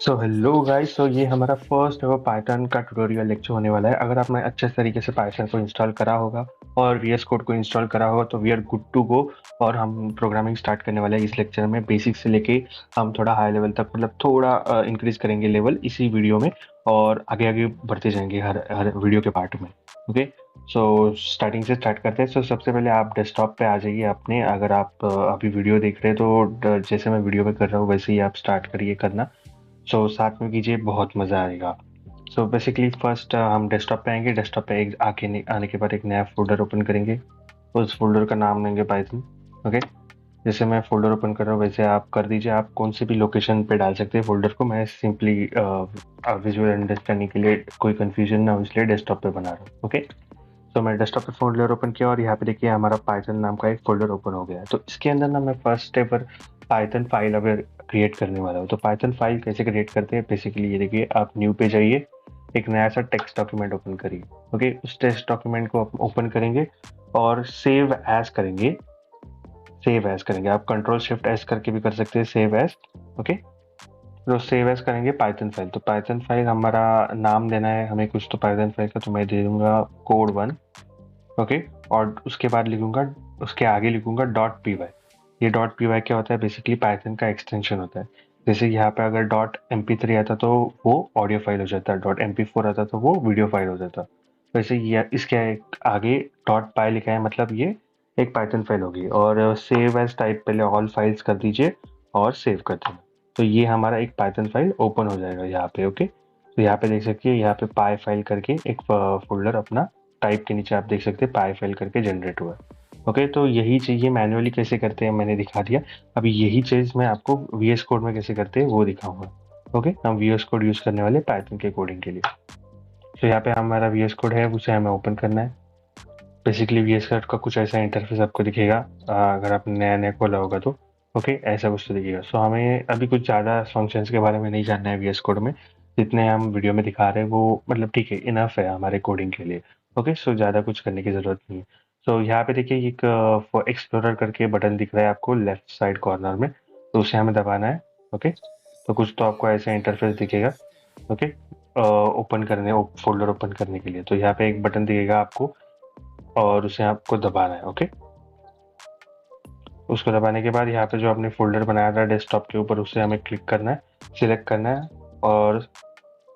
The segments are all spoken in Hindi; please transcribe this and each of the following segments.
So hello guys. ये हमारा फर्स्ट एवर पाइथन का ट्यूटोरियल लेक्चर होने वाला है। अगर आपने अच्छे तरीके से पाइथन को इंस्टॉल करा होगा और वीएस कोड को इंस्टॉल करा होगा तो we are good to go. और हम प्रोग्रामिंग स्टार्ट करने वाले हैं इस लेक्चर में। बेसिक से लेके हम थोड़ा हाई लेवल तक, मतलब थोड़ा इंक्रीज करेंगे लेवल इसी वीडियो में, और आगे आगे बढ़ते जाएंगे हर हर वीडियो के पार्ट में। ओके, सो स्टार्टिंग से स्टार्ट करते हैं। सो सबसे पहले आप डेस्कटॉप पे आ जाइए अपने। अगर आप अभी वीडियो देख रहे हैं तो जैसे मैं वीडियो में कर रहा हूँ वैसे ही आप स्टार्ट करिए करना। साथ में कीजिए, बहुत मज़ा आएगा। बेसिकली फर्स्ट हम डेस्कटॉप पे आएंगे। डेस्कटॉप पे एक आने के बाद एक नया फोल्डर ओपन करेंगे। उस फोल्डर का नाम देंगे पाइथन। ओके, जैसे मैं फोल्डर ओपन कर रहा हूँ वैसे आप कर दीजिए। आप कौन सी भी लोकेशन पे डाल सकते हैं फोल्डर को। मैं सिंपली विजुअल अंडरस्टैंडिंग के लिए, कोई कंफ्यूजन ना हो इसलिए डेस्कटॉप पे बना रहा हूँ। ओके, मैं डेस्कटॉप पे फोल्डर ओपन किया और यहाँ पे देखिए हमारा पाइथन नाम का एक फोल्डर ओपन हो गया है। तो इसके अंदर ना मैं फर्स्ट स्टेप पर पाइथन फाइल अगर क्रिएट करने वाला हूँ। तो पाइथन फाइल कैसे क्रिएट करते हैं, बेसिकली ये देखिए, आप न्यू पे जाइए, एक नया सा टेक्स्ट डॉक्यूमेंट ओपन करिए। ओके, उस टेक्स्ट डॉक्यूमेंट को ओपन करेंगे और सेव एज करेंगे। आप कंट्रोल शिफ्ट एस करके भी कर सकते हैं, सेव एज। ओके, तो सेव एज करेंगे पाइथन फाइल। तो पाइथन फाइल हमारा नाम देना है हमें कुछ, तो पाइथन फाइल का तो मैं दे दूंगा कोड 1। ओके, और उसके बाद लिखूंगा, उसके आगे लिखूंगा डॉट पी वाई। ये डॉट पी वाई क्या होता है, बेसिकली पाइथन का एक्सटेंशन होता है। जैसे यहाँ पे अगर डॉट एम पी थ्री आता तो वो ऑडियो फाइल हो जाता है, डॉट एम पी फोर आता तो वो वीडियो फाइल हो जाता। वैसे ये इसके आगे डॉट पाई लिखा है, मतलब ये एक पाइथन फाइल होगी। और सेव एज टाइप पहले ऑल फाइल्स कर दीजिए और सेव कर देना। तो ये हमारा एक पाइथन फाइल ओपन हो जाएगा यहाँ पे। ओके, तो यहाँ पे देख सकते हैं, यहाँ पे पाई फाइल करके एक फोल्डर अपना टाइप के नीचे आप देख सकते हैं पाई फाइल करके जनरेट हुआ है। ओके, तो यही चाहिए मैन्युअली कैसे करते हैं मैंने दिखा दिया। अभी यही चीज़ मैं आपको वीएस कोड में कैसे करते हैं वो दिखाऊंगा। ओके, हम वीएस कोड यूज़ करने वाले पाइथन के कोडिंग के लिए। तो यहाँ पे हमारा वीएस कोड है, उसे हमें ओपन करना है। बेसिकली वीएस कोड का कुछ ऐसा इंटरफेस आपको दिखेगा, अगर आपने नया नया खोला होगा तो। ओके, ऐसा कुछ तो दिखेगा। हमें अभी कुछ ज़्यादा फंक्शंस के बारे में नहीं जानना है वीएस कोड में। जितने हम वीडियो में दिखा रहे हैं वो मतलब ठीक है, इनफ है हमारे कोडिंग के लिए। ओके, ज़्यादा कुछ करने की ज़रूरत नहीं है। यहाँ पे देखिए एक एक्सप्लोरर करके बटन दिख रहा है आपको लेफ्ट साइड कॉर्नर में, तो उसे हमें दबाना है। ओके, तो कुछ तो आपको ऐसा इंटरफेस दिखेगा। ओके, ओपन करने, फोल्डर ओपन करने के लिए तो यहाँ पे एक बटन दिखेगा आपको और उसे आपको दबाना है। ओके, उसको दबाने के बाद यहाँ पे जो आपने फोल्डर बनाया था डेस्कटॉप के ऊपर उसे हमें क्लिक करना है, सिलेक्ट करना है, और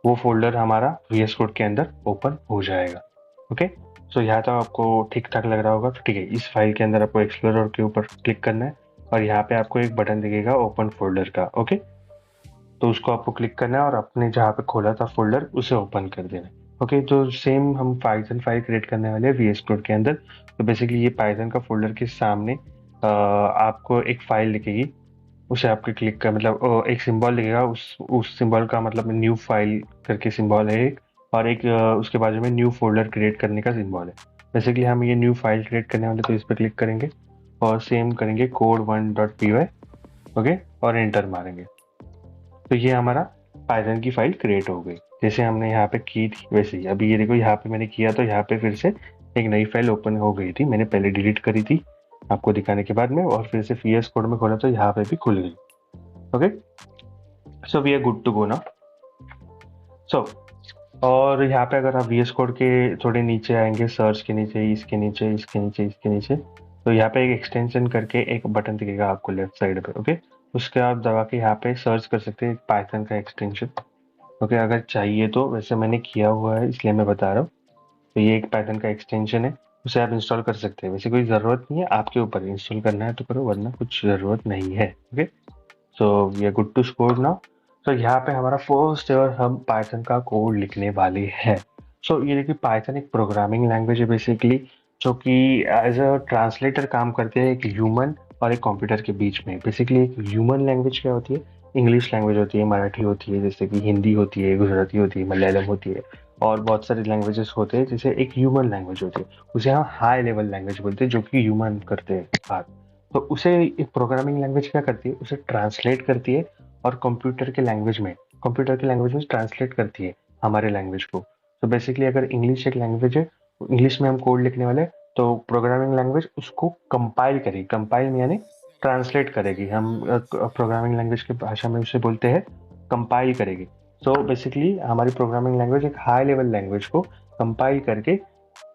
वो फोल्डर हमारा वीएस कोड के अंदर ओपन हो जाएगा। ओके, यहाँ तक आपको ठीक ठाक लग रहा होगा। तो ठीक है, इस फाइल के अंदर आपको एक्सप्लोरर के ऊपर क्लिक करना है और यहाँ पे आपको एक बटन दिखेगा ओपन फोल्डर का। ओके, तो उसको आपको क्लिक करना है और अपने जहाँ पे खोला था फोल्डर उसे ओपन कर देना है। ओके, तो सेम हम पाइथन फाइल क्रिएट करने वाले हैं वीएस कोड के अंदर। तो बेसिकली ये पाइथन का फोल्डर के सामने आपको एक फाइल दिखेगी, उसे आपके क्लिक कर, मतलब एक सिंबल दिखेगा, उस सिंबल का मतलब न्यू फाइल करके सिंबल है एक, और एक उसके बाजू में न्यू फोल्डर क्रिएट करने का सिंबल है। बेसिकली हम ये न्यू फाइल क्रिएट करने वाले तो इस पर क्लिक करेंगे और सेम करेंगे कोड1.py। ओके, और एंटर मारेंगे तो ये हमारा पाइथन की फाइल क्रिएट हो गई, जैसे हमने यहाँ पे की थी वैसे ही। अभी ये देखो, यहाँ पे मैंने किया तो यहाँ पे फिर से एक नई फाइल ओपन हो गई थी। मैंने पहले डिलीट करी थी आपको दिखाने के बाद में, और फिर से वीएस कोड में खोला तो यहाँ पे भी खुल गई। Okay, we are good to go ना। सो और यहाँ पे अगर आप वीएस कोड के थोड़े नीचे आएंगे, सर्च के नीचे, इसके नीचे, इसके नीचे, इसके नीचे, तो यहाँ पे एक एक्सटेंशन करके एक बटन दिखेगा आपको लेफ्ट साइड पे। ओके, उसके आप दबा के यहाँ पे सर्च कर सकते हैं पाइथन का एक्सटेंशन। ओके, अगर चाहिए तो, वैसे मैंने किया हुआ है इसलिए मैं बता रहा हूँ। तो ये एक पाइथन का एक्सटेंशन है, उसे आप इंस्टॉल कर सकते हैं। वैसे कोई ज़रूरत नहीं है, आपके ऊपर इंस्टॉल करना है तो करो, वरना कुछ ज़रूरत नहीं है। Okay, we are good to score now. यहाँ पे हमारा फर्स्ट एवर हम पाइथन का कोड लिखने वाले हैं। ये देखिए, पाइथन एक प्रोग्रामिंग लैंग्वेज है बेसिकली, जो कि एज अ ट्रांसलेटर काम करते हैं एक ह्यूमन और एक कंप्यूटर के बीच में। बेसिकली एक ह्यूमन लैंग्वेज क्या होती है, इंग्लिश लैंग्वेज होती है, मराठी होती है, जैसे कि हिंदी होती है, गुजराती होती है, मलयालम होती है, और बहुत सारे लैंग्वेजेस होते हैं। जैसे एक ह्यूमन लैंग्वेज होती है, उसे हम हाई लेवल लैंग्वेज बोलते हैं, जो कि ह्यूमन करते हैं बात। तो उसे एक प्रोग्रामिंग लैंग्वेज क्या करती है, उसे ट्रांसलेट करती है और कंप्यूटर के लैंग्वेज में ट्रांसलेट करती है हमारे लैंग्वेज को। तो बेसिकली अगर इंग्लिश एक लैंग्वेज है, इंग्लिश में हम कोड लिखने वाले हैं, तो प्रोग्रामिंग लैंग्वेज उसको कंपाइल करेगी। कंपाइल यानी ट्रांसलेट करेगी। हम प्रोग्रामिंग लैंग्वेज की भाषा में उसे बोलते हैं कंपाइल करेगी। सो बेसिकली हमारी प्रोग्रामिंग लैंग्वेज एक हाई लेवल लैंग्वेज को कंपाइल करके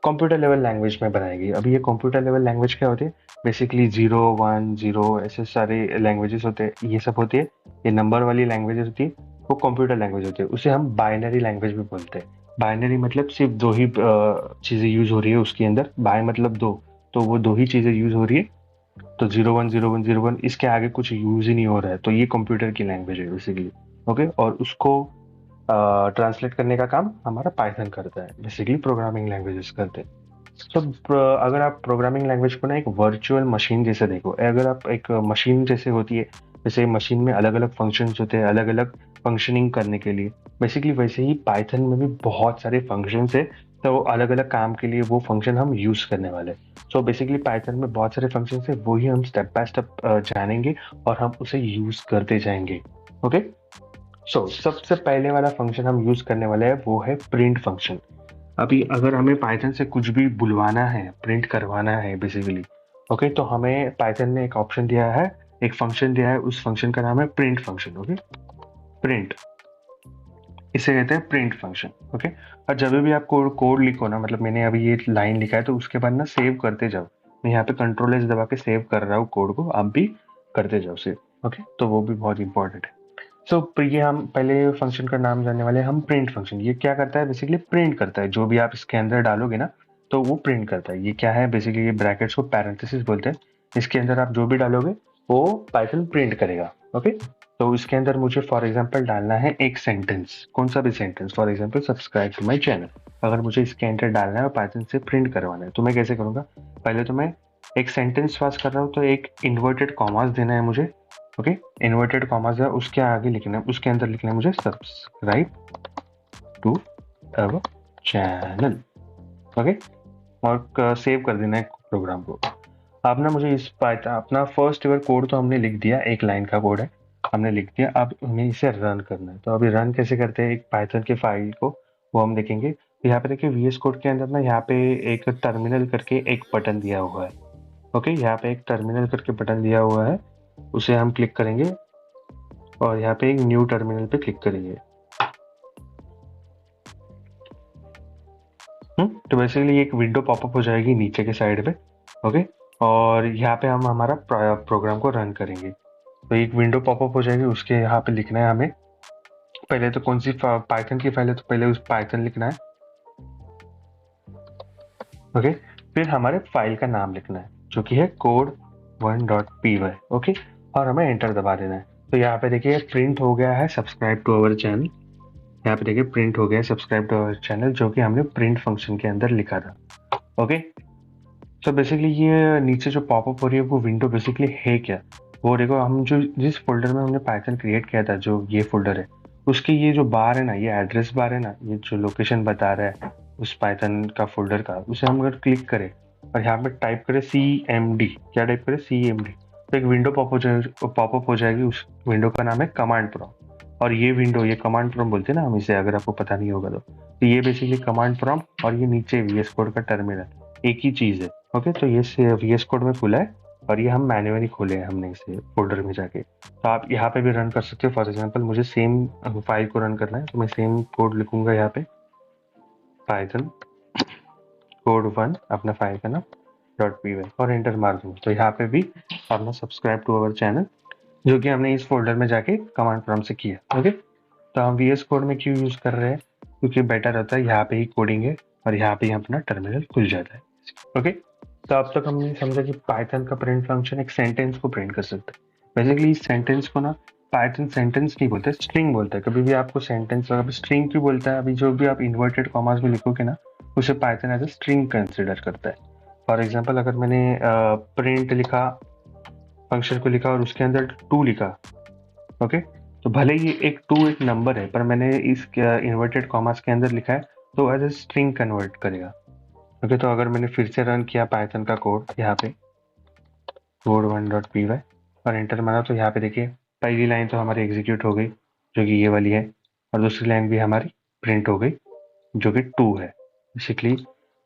कंप्यूटर लेवल लैंग्वेज में बनाएगी। अभी ये कंप्यूटर लेवल लैंग्वेज क्या होती है, बेसिकली 0 1 0 ऐसे सारे लैंग्वेजेस होते हैं, ये सब होती है। ये नंबर वाली लैंग्वेजेस होती है, वो कंप्यूटर लैंग्वेज होती है, उसे हम बाइनरी लैंग्वेज भी बोलते हैं। बाइनरी मतलब सिर्फ दो ही चीज़ें यूज हो रही है उसके अंदर, बाय मतलब दो, तो वो दो ही चीज़ें यूज हो रही है, तो 0 1 0 1 0 1, इसके आगे कुछ यूज ही नहीं हो रहा है, तो ये कंप्यूटर की लैंग्वेज है बेसिकली। ओके, और उसको ट्रांसलेट करने का काम हमारा पाइथन करता है, बेसिकली प्रोग्रामिंग लैंग्वेजेस करते हैं। तो अगर आप प्रोग्रामिंग लैंग्वेज को ना एक वर्चुअल मशीन जैसे देखो, अगर आप एक मशीन जैसे होती है, जैसे मशीन में अलग अलग फंक्शंस होते हैं अलग अलग फंक्शनिंग करने के लिए, बेसिकली वैसे ही पाइथन में भी बहुत सारे फंक्शंस है, तो अलग अलग काम के लिए वो फंक्शन हम यूज करने वाले हैं। सो बेसिकली पाइथन में बहुत सारे फंक्शंस है, वही हम स्टेप बाय स्टेप जानेंगे और हम उसे यूज करते जाएंगे। ओके, सो सबसे पहले वाला फंक्शन हम यूज करने वाले हैं वो है प्रिंट फंक्शन। अभी अगर हमें पाइथन से कुछ भी बुलवाना है, प्रिंट करवाना है बेसिकली, ओके, तो हमें पाइथन ने एक ऑप्शन दिया है, एक फंक्शन दिया है, उस फंक्शन का नाम है प्रिंट फंक्शन। ओके, प्रिंट, इसे कहते हैं प्रिंट फंक्शन। ओके, और जब भी आप कोड लिखो ना, मतलब मैंने अभी ये लाइन लिखा है तो उसके बाद ना सेव करते जाओ। मैं यहाँ पे कंट्रोल एस दबा के सेव कर रहा हूँ कोड को, आप भी करते जाओ सेव। ओके, तो वो भी बहुत इंपॉर्टेंट है। सो ये हम पहले फंक्शन का नाम जानने वाले हैं, हम प्रिंट फंक्शन। ये क्या करता है, बेसिकली प्रिंट करता है, जो भी आप इसके अंदर डालोगे ना तो वो प्रिंट करता है। ये क्या है, बेसिकली ये ब्रैकेट्स को पैरेंथेसिस बोलते हैं, इसके अंदर आप जो भी डालोगे वो पाइथन प्रिंट करेगा। ओके, तो इसके अंदर मुझे फॉर एग्जांपल डालना है एक सेंटेंस, कौन सा भी sentence, for example subscribe to my channel. अगर मुझे इसके अंदर डालना है और पाइथन से प्रिंट करवाना है तो मैं कैसे करूँगा, पहले तो मैं एक सेंटेंस पास कर रहा हूँ तो एक इन्वर्टेड कॉमास देना है मुझे। ओके, इन्वर्टेड कॉमास है, उसके आगे लिखना है, उसके अंदर लिखना है मुझे subscribe to our channel. Okay, और सेव कर देना है प्रोग्राम को। अब ना मुझे इस पाइथन अपना फर्स्ट ईयर कोड तो हमने लिख दिया, एक लाइन का कोड है, हमने लिख दिया। अब हमें इसे रन करना है, तो अभी रन कैसे करते हैं एक पाइथन के फाइल को, वो हम देखेंगे। तो यहाँ पे देखिए वीएस कोड के अंदर ना यहाँ पे एक टर्मिनल करके एक बटन दिया हुआ है। ओके, यहाँ पे एक टर्मिनल करके बटन दिया हुआ है, उसे हम क्लिक करेंगे और यहाँ पे एक न्यू टर्मिनल पे क्लिक करेंगे। तो बेसिकली एक विंडो पॉपअप हो जाएगी नीचे के साइड पे। ओके, और यहाँ पे हम हमारा प्रोग्राम को रन करेंगे, तो एक विंडो पॉपअप हो जाएगी, उसके यहाँ पे लिखना है हमें, पहले तो कौन सी पाइथन की फाइल है तो पहले उस पाइथन लिखना है। ओके, फिर हमारे फाइल का नाम लिखना है जो कि है code1.py। ओके, और हमें एंटर दबा देना है। तो यहाँ पे देखिए प्रिंट हो गया है सब्सक्राइब टू अवर चैनल, यहाँ पे देखिए प्रिंट हो गया सब्सक्राइब टू अवर चैनल, जो कि हमने प्रिंट फंक्शन के अंदर लिखा था। ओके, तो बेसिकली ये नीचे जो पॉपअप हो रही है वो विंडो बेसिकली है क्या, वो देखो, हम जो जिस फोल्डर में हमने पाइथन क्रिएट किया था, जो ये फोल्डर है, उसकी ये जो बार है ना, ये एड्रेस बार है ना, ये जो लोकेशन बता रहा है उस पाइथन का फोल्डर का, उसे हम अगर क्लिक करें और यहाँ पे टाइप करें CMD, क्या टाइप करें CMD, तो एक विंडो पॉपअप हो जाएगी। उस विंडो का नाम है कमांड प्रॉम्प्ट। और ये विंडो, ये कमांड प्रॉम्प्ट बोलते हैं ना हम इसे, अगर आपको पता नहीं होगा तो ये बेसिकली कमांड प्रॉम्प्ट और ये नीचे VS कोड का टर्मिनल एक ही चीज है। ओके, तो ये VS कोड में खुला है और ये हम मैन्युअली खोले हैं हमने इसे फोल्डर में जाके। तो आप यहाँ पे भी रन कर सकते हो। फॉर एग्जांपल मुझे सेम फाइल को रन करना है, तो मैं सेम कोड लिखूंगा यहाँ पे, पाइथन code1 अपना फाइल का नाम .py, और एंटर मार दूँ तो यहाँ पे भी अपना सब्सक्राइब टू अवर चैनल, जो कि हमने इस फोल्डर में जाके कमांड प्रॉम्प्ट से किया। ओके, तो हम VS कोड में क्यों यूज कर रहे हैं, क्योंकि बेटर होता है, यहाँ पे ही कोडिंग है और यहाँ पे ही अपना टर्मिनल खुल जाता है। ओके, तो अब तक हमने समझा कि पाइथन का प्रिंट फंक्शन एक सेंटेंस को प्रिंट कर सकता है। बेसिकली इस सेंटेंस को ना पाइथन सेंटेंस नहीं बोलते, स्ट्रिंग बोलता है। कभी भी आपको सेंटेंस अभी स्ट्रिंग क्यों बोलता है, अभी जो भी आप इन्वर्टेड कॉमास में लिखोगे ना, उसे Python as a string consider करता है। फॉर एग्जाम्पल अगर मैंने प्रिंट लिखा, फंक्शन को लिखा और उसके अंदर 2 लिखा, ओके, तो भले ही एक 2 एक नंबर है, पर मैंने इस इन्वर्टेड कॉमास के अंदर लिखा है, तो एज ए स्ट्रिंग कन्वर्ट करेगा। ओके, तो अगर मैंने फिर से रन किया पाइथन का कोड यहाँ पे code1.py और एंटर मारा, तो यहाँ पे देखिए पहली लाइन तो हमारी एग्जीक्यूट हो गई, जो कि ये वाली है, और दूसरी लाइन भी हमारी प्रिंट हो गई, जो कि 2 है। बेसिकली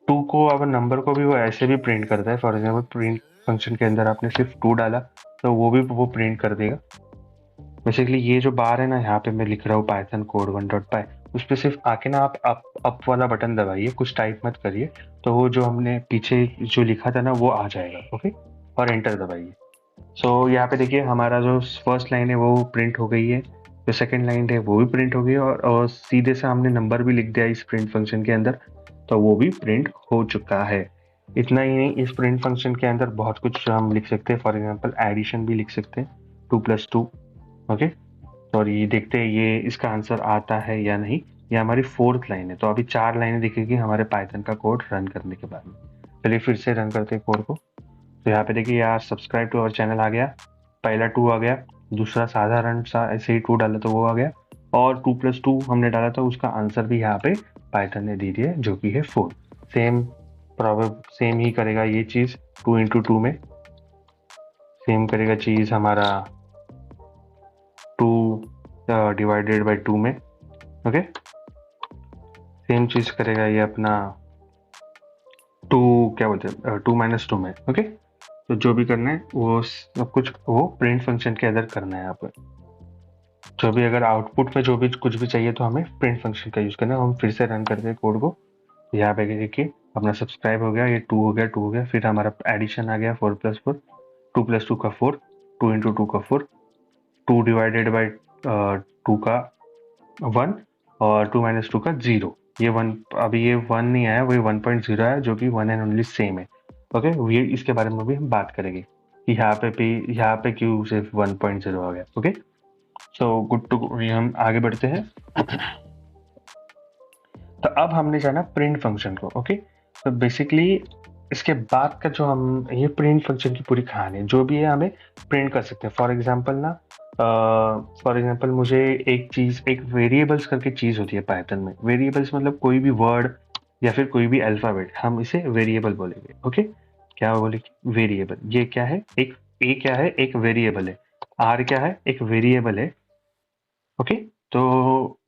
2 को, अगर नंबर को भी वो ऐसे भी प्रिंट करता है। फॉर एग्जाम्पल प्रिंट फंक्शन के अंदर आपने सिर्फ 2 डाला तो वो भी वो प्रिंट कर देगा। बेसिकली ये जो बार है ना, यहाँ पे मैं लिख रहा हूँ पाइथन कोड 1.py, उस पर सिर्फ आके ना आप अप वाला बटन दबाइए, कुछ टाइप मत करिए, तो वो जो हमने पीछे जो लिखा था ना वो आ जाएगा। ओके, और एंटर दबाइए। सो यहाँ पे देखिए हमारा जो फर्स्ट लाइन है वो प्रिंट हो गई है, जो सेकंड लाइन है वो भी प्रिंट हो गई है, और सीधे से हमने नंबर भी लिख दिया इस प्रिंट फंक्शन के अंदर, तो वो भी प्रिंट हो चुका है। इतना ही नहीं, इस प्रिंट फंक्शन के अंदर बहुत कुछ हम लिख सकते हैं। फॉर एग्जांपल एडिशन भी लिख सकते हैं, 2+2। ओके, और ये देखते हैं ये इसका आंसर आता है या नहीं। ये हमारी फोर्थ लाइन है, तो अभी 4 लाइनें दिखेगी हमारे पाइथन का कोड रन करने के बाद में। चलिए फिर से रन करते हैं कोड को। तो यहाँ पे देखिए यार, सब्सक्राइब टू अवर चैनल आ गया, पहला 2 आ गया, दूसरा साधारण सा ऐसे ही 2 डाला तो वो आ गया, और 2+2 हमने डाला था उसका आंसर भी यहाँ पे पाइथन ने दे दिया, जो कि है 4। सेम ही करेगा ये चीज़ 2 × 2 में, सेम करेगा चीज़ हमारा 2 डिवाइडेड बाई 2 में। ओके, सेम चीज़ करेगा ये अपना 2, क्या बोलते हैं, 2 - 2 में। ओके, तो जो भी करना है वो सब कुछ वो प्रिंट फंक्शन के अंदर करना है यहाँ पर। जो भी अगर आउटपुट में जो भी कुछ भी चाहिए तो हमें प्रिंट फंक्शन का यूज़ करना है। हम फिर से रन करते हैं कोड को। यहाँ पे देखिए अपना सब्सक्राइब हो गया, ये 2 हो गया, 2 हो गया, फिर हमारा एडिशन आ गया 4+4, 2+2 का 4, 2 × 2 का 4, 2 डिवाइडेड बाई 2 का 1, और 2 - 2 का 0। ये 1, अभी ये 1 नहीं आया, वही 1.0 आया, जो कि 1 एंड ओनली सेम है। ओके, ये इसके बारे में भी हम बात करेंगे कि यहाँ पे क्यों सिर्फ 1.0 आ गया। ओके, सो गुड टू, हम आगे बढ़ते हैं। तो अब हमने जाना प्रिंट फंक्शन को। ओके, तो बेसिकली इसके बाद का जो हम ये प्रिंट फंक्शन की पूरी कहानी है, जो भी है हमें प्रिंट कर सकते हैं। फॉर एग्जांपल मुझे एक चीज़, एक वेरिएबल्स करके चीज़ होती है पाइथन में। वेरिएबल्स मतलब कोई भी वर्ड या फिर कोई भी अल्फ़ाबेट, हम इसे वेरिएबल बोलेंगे। ओके, क्या बोलेंगे? वेरिएबल। ये क्या है? एक ए क्या है? एक वेरिएबल है। आर क्या है? एक वेरिएबल है। ओके, तो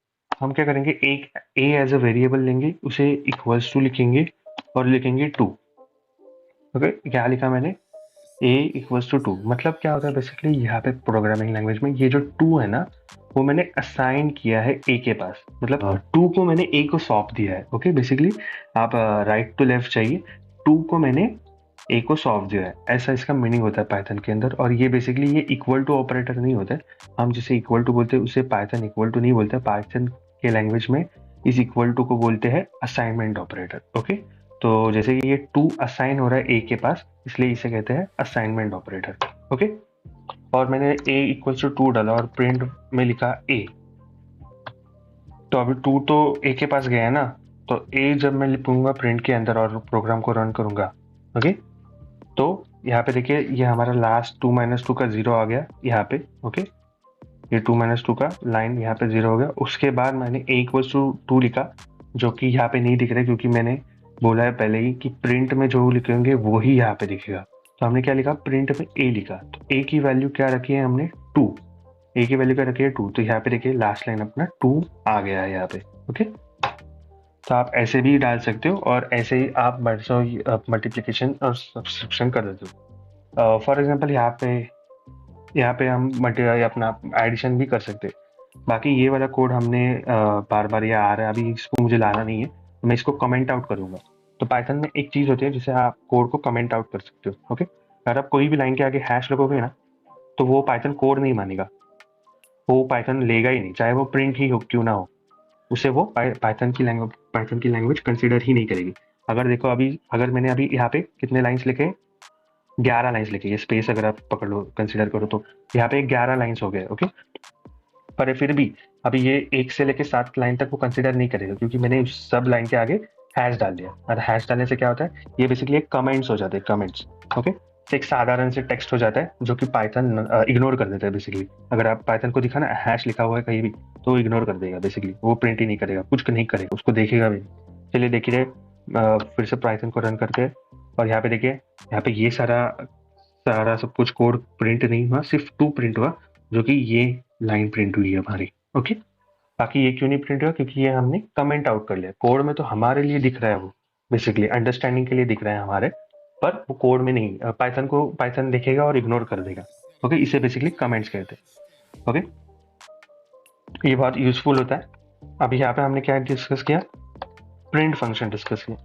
हम क्या करेंगे, एक ए एज अ वेरिएबल लेंगे, उसे इक्वल्स टू लिखेंगे और लिखेंगे 2। ओके, क्या लिखा मैंने? ए इक्वल्स टू 2 मतलब क्या होता है बेसिकली यहाँ पे प्रोग्रामिंग लैंग्वेज में, ये जो 2 है ना, वो मैंने असाइन किया है ए के पास, मतलब 2 को मैंने ए को सौंप दिया है। ओके, बेसिकली आप राइट टू लेफ्ट चाहिए, 2 को मैंने ए को सौंप दिया है, ऐसा इसका मीनिंग होता है पाइथन के अंदर। और ये बेसिकली ये इक्वल टू ऑपरेटर नहीं होता है। हम जिसे इक्वल टू बोलते हैं उसे पाइथन इक्वल टू नहीं बोलते। पाइथन के लैंग्वेज में इस इक्वल टू को बोलते हैं असाइनमेंट ऑपरेटर। ओके, तो जैसे कि ये 2 असाइन हो रहा है ए के पास, इसलिए इसे कहते हैं असाइनमेंट ऑपरेटर। ओके, और मैंने ए इक्वल्स टू 2 डाला और प्रिंट में लिखा ए, तो अभी 2 तो ए के पास गया है ना, तो ए जब मैं लिखूंगा प्रिंट के अंदर और प्रोग्राम को रन करूंगा, ओके, तो यहाँ पे देखिए ये हमारा लास्ट 2 - 2 का 0 आ गया यहाँ पे। ओके, ये 2 - 2 का लाइन यहाँ पे 0 हो गया। उसके बाद मैंने ए इक्वल्स टू 2 लिखा, जो कि यहाँ पे नहीं दिख रहा है, क्योंकि मैंने बोला है पहले ही कि प्रिंट में जो लिखेंगे वो ही यहाँ पे दिखेगा। तो हमने क्या लिखा, प्रिंट में ए लिखा, तो ए की वैल्यू क्या रखी है हमने, 2। ए की वैल्यू क्या रखी है, 2, तो यहाँ पे देखिए लास्ट लाइन अपना 2 आ गया है यहाँ पे। ओके, तो आप ऐसे भी डाल सकते हो, और ऐसे ही आप मल्टीप्लिकेशन और सब्सट्रैक्शन कर देते हो। फॉर एग्जांपल यहाँ पे हम अपना एडिशन भी कर सकते हैं। बाकी ये वाला कोड हमने बार बार ये आ रहा है, अभी इसको मुझे लाना नहीं है, तो मैं इसको कमेंट आउट करूंगा। तो पाइथन में एक चीज़ होती है जिसे आप कोड को कमेंट आउट कर सकते हो। ओके, अगर आप कोई भी लाइन के आगे हैश लगोगे ना, तो वो पाइथन कोड नहीं मानेगा, वो पाइथन लेगा ही नहीं, चाहे वो प्रिंट ही हो क्यों ना हो, उसे वो पाइथन की लैंग्वेज कंसिडर ही नहीं करेगी। अगर देखो अभी, अगर मैंने अभी यहाँ पे कितने लाइन्स लिखे, 11 लाइन्स लिखे, ये स्पेस अगर आप पकड़ लो, कंसिडर करो, तो यहाँ पे 11 लाइन्स हो गए। ओके, पर फिर भी अभी ये 1 से लेके 7 लाइन तक वो कंसिडर नहीं करेगा, क्योंकि मैंने सब लाइन के आगे हैश डाल दिया। और हैश डालने से क्या होता है, ये बेसिकली एक कमेंट्स हो जाते हैं, कमेंट्स। ओके, एक साधारण से टेक्स्ट हो जाता है, जो कि पाइथन इग्नोर कर देता है बेसिकली। अगर आप पाइथन को दिखा ना हैश लिखा हुआ है कहीं भी, तो वो इग्नोर कर देगा बेसिकली, वो प्रिंट ही नहीं करेगा, कुछ नहीं करेगा, उसको देखेगा भी नहीं। चलिए देखिए, फिर से पाइथन को रन करते हैं, और यहाँ पे देखिए, यहाँ पे ये सारा सारा सब कुछ कोड प्रिंट नहीं हुआ, सिर्फ 2 प्रिंट हुआ, जो कि ये लाइन प्रिंट हुई है हमारी। ओके, बाकी ये क्यों नहीं प्रिंट हुआ, क्योंकि ये हमने कमेंट आउट कर लिया। कोड में तो हमारे लिए दिख रहा है, वो बेसिकली अंडरस्टैंडिंग के लिए दिख रहा है हमारे, पर वो कोड में नहीं। पाइथन को पाइथन देखेगा और इग्नोर कर देगा। ओके, इसे बेसिकली कमेंट्स कहते हैं। ओके, ये बहुत यूजफुल होता है। अभी यहाँ पे हमने क्या डिस्कस किया, प्रिंट फंक्शन डिस्कस किया।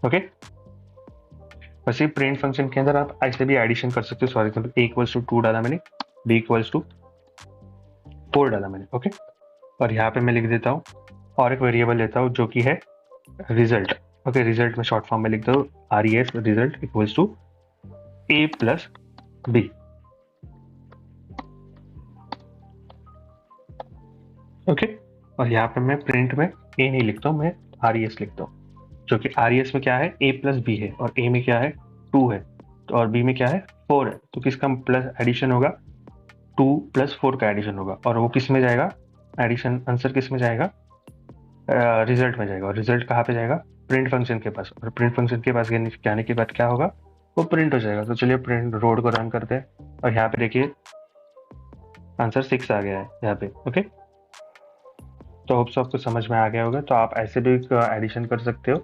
ओके, वैसे प्रिंट फंक्शन के अंदर आप ऐसे भी एडिशन कर सकते हो। For example a equals to 2 डाला मैंने, b इक्वल्स टू 4 डाला मैंने। ओके, और यहाँ पे मैं लिख देता हूँ और एक वेरिएबल लेता हूँ जो कि है रिजल्ट। ओके, रिजल्ट में शॉर्ट फॉर्म में लिखता हूँ res result equals to a plus b। Okay, और यहाँ पे मैं प्रिंट में a नहीं लिखता हूँ, मैं res लिखता हूँ, जो कि res में क्या है a प्लस b है, और a में क्या है 2 है, तो और b में क्या है 4 है। तो किसका प्लस एडिशन होगा, 2 प्लस 4 का एडिशन होगा, और वो किस में जाएगा, एडिशन आंसर किस में जाएगा, रिजल्ट में जाएगा। और रिजल्ट कहाँ पे जाएगा, प्रिंट फंक्शन के पास, और प्रिंट फंक्शन के पास जाने के बाद क्या होगा, वो प्रिंट हो जाएगा। तो चलिए प्रिंट रोड को रन करते हैं, और यहाँ पे देखिए आंसर 6 आ गया है यहाँ पे। ओके, तो होप्स आपको समझ में आ गया होगा। तो आप ऐसे भी एडिशन कर सकते हो,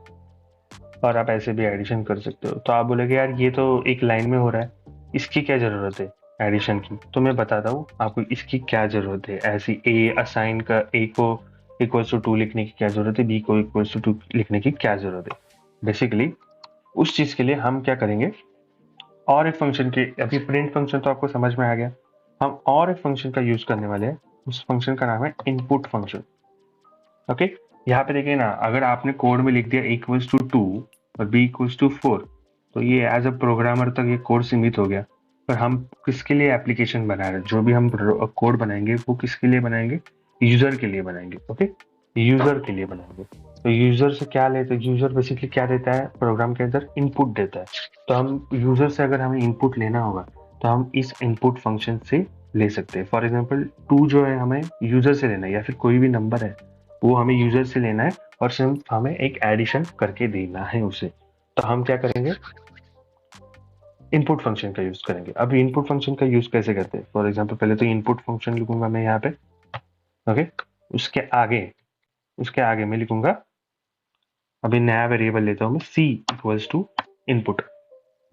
और आप ऐसे भी एडिशन कर सकते हो। तो आप बोलेगे यार ये तो एक लाइन में हो रहा है, इसकी क्या जरूरत है एडिशन की। तो मैं बताता हूँ आपको इसकी क्या जरूरत है। ऐसी ए असाइन का ए को इक्वल्स टू 2 लिखने की क्या जरूरत है, बी को इक्वल्स टू 2 लिखने की क्या जरूरत है। बेसिकली उस चीज के लिए हम क्या करेंगे, और एक फंक्शन के, अभी प्रिंट फंक्शन तो आपको समझ में आ गया, हम और एक फंक्शन का यूज करने वाले हैं। उस फंक्शन का नाम है इनपुट फंक्शन। ओके, यहाँ पे देखिए ना, अगर आपने कोड में लिख दिया इक्वल्स टू 2 और b इक्वल्स टू 4, तो ये एज अ प्रोग्रामर तक ये कोड सीमित हो गया। पर हम किसके लिए एप्लीकेशन बना रहे हैं, जो भी हम कोड बनाएंगे वो किसके लिए बनाएंगे, यूजर के लिए बनाएंगे। ओके, यूजर के लिए बनाएंगे। तो यूजर से क्या लेते हैं, यूजर बेसिकली क्या देता है प्रोग्राम के अंदर, इनपुट देता है। तो हम यूजर से अगर हमें इनपुट लेना होगा तो हम इस इनपुट फंक्शन से ले सकते हैं। फॉर एग्जाम्पल 2 जो है हमें यूजर से लेना है, या फिर कोई भी नंबर है वो हमें यूजर से लेना है, और सिर्फ हमें एक एडिशन करके देना है उसे। तो हम क्या करेंगे, इनपुट फंक्शन का यूज करेंगे। अब इनपुट फंक्शन का यूज कैसे करते हैं, फॉर एग्जाम्पल पहले तो इनपुट फंक्शन लिखूंगा मैं यहाँ पे। ओके, उसके आगे उसके आगे मैं लिखूंगा, अभी नया वेरिएबल लेता हूँ मैं, c इक्वल्स टू इनपुट।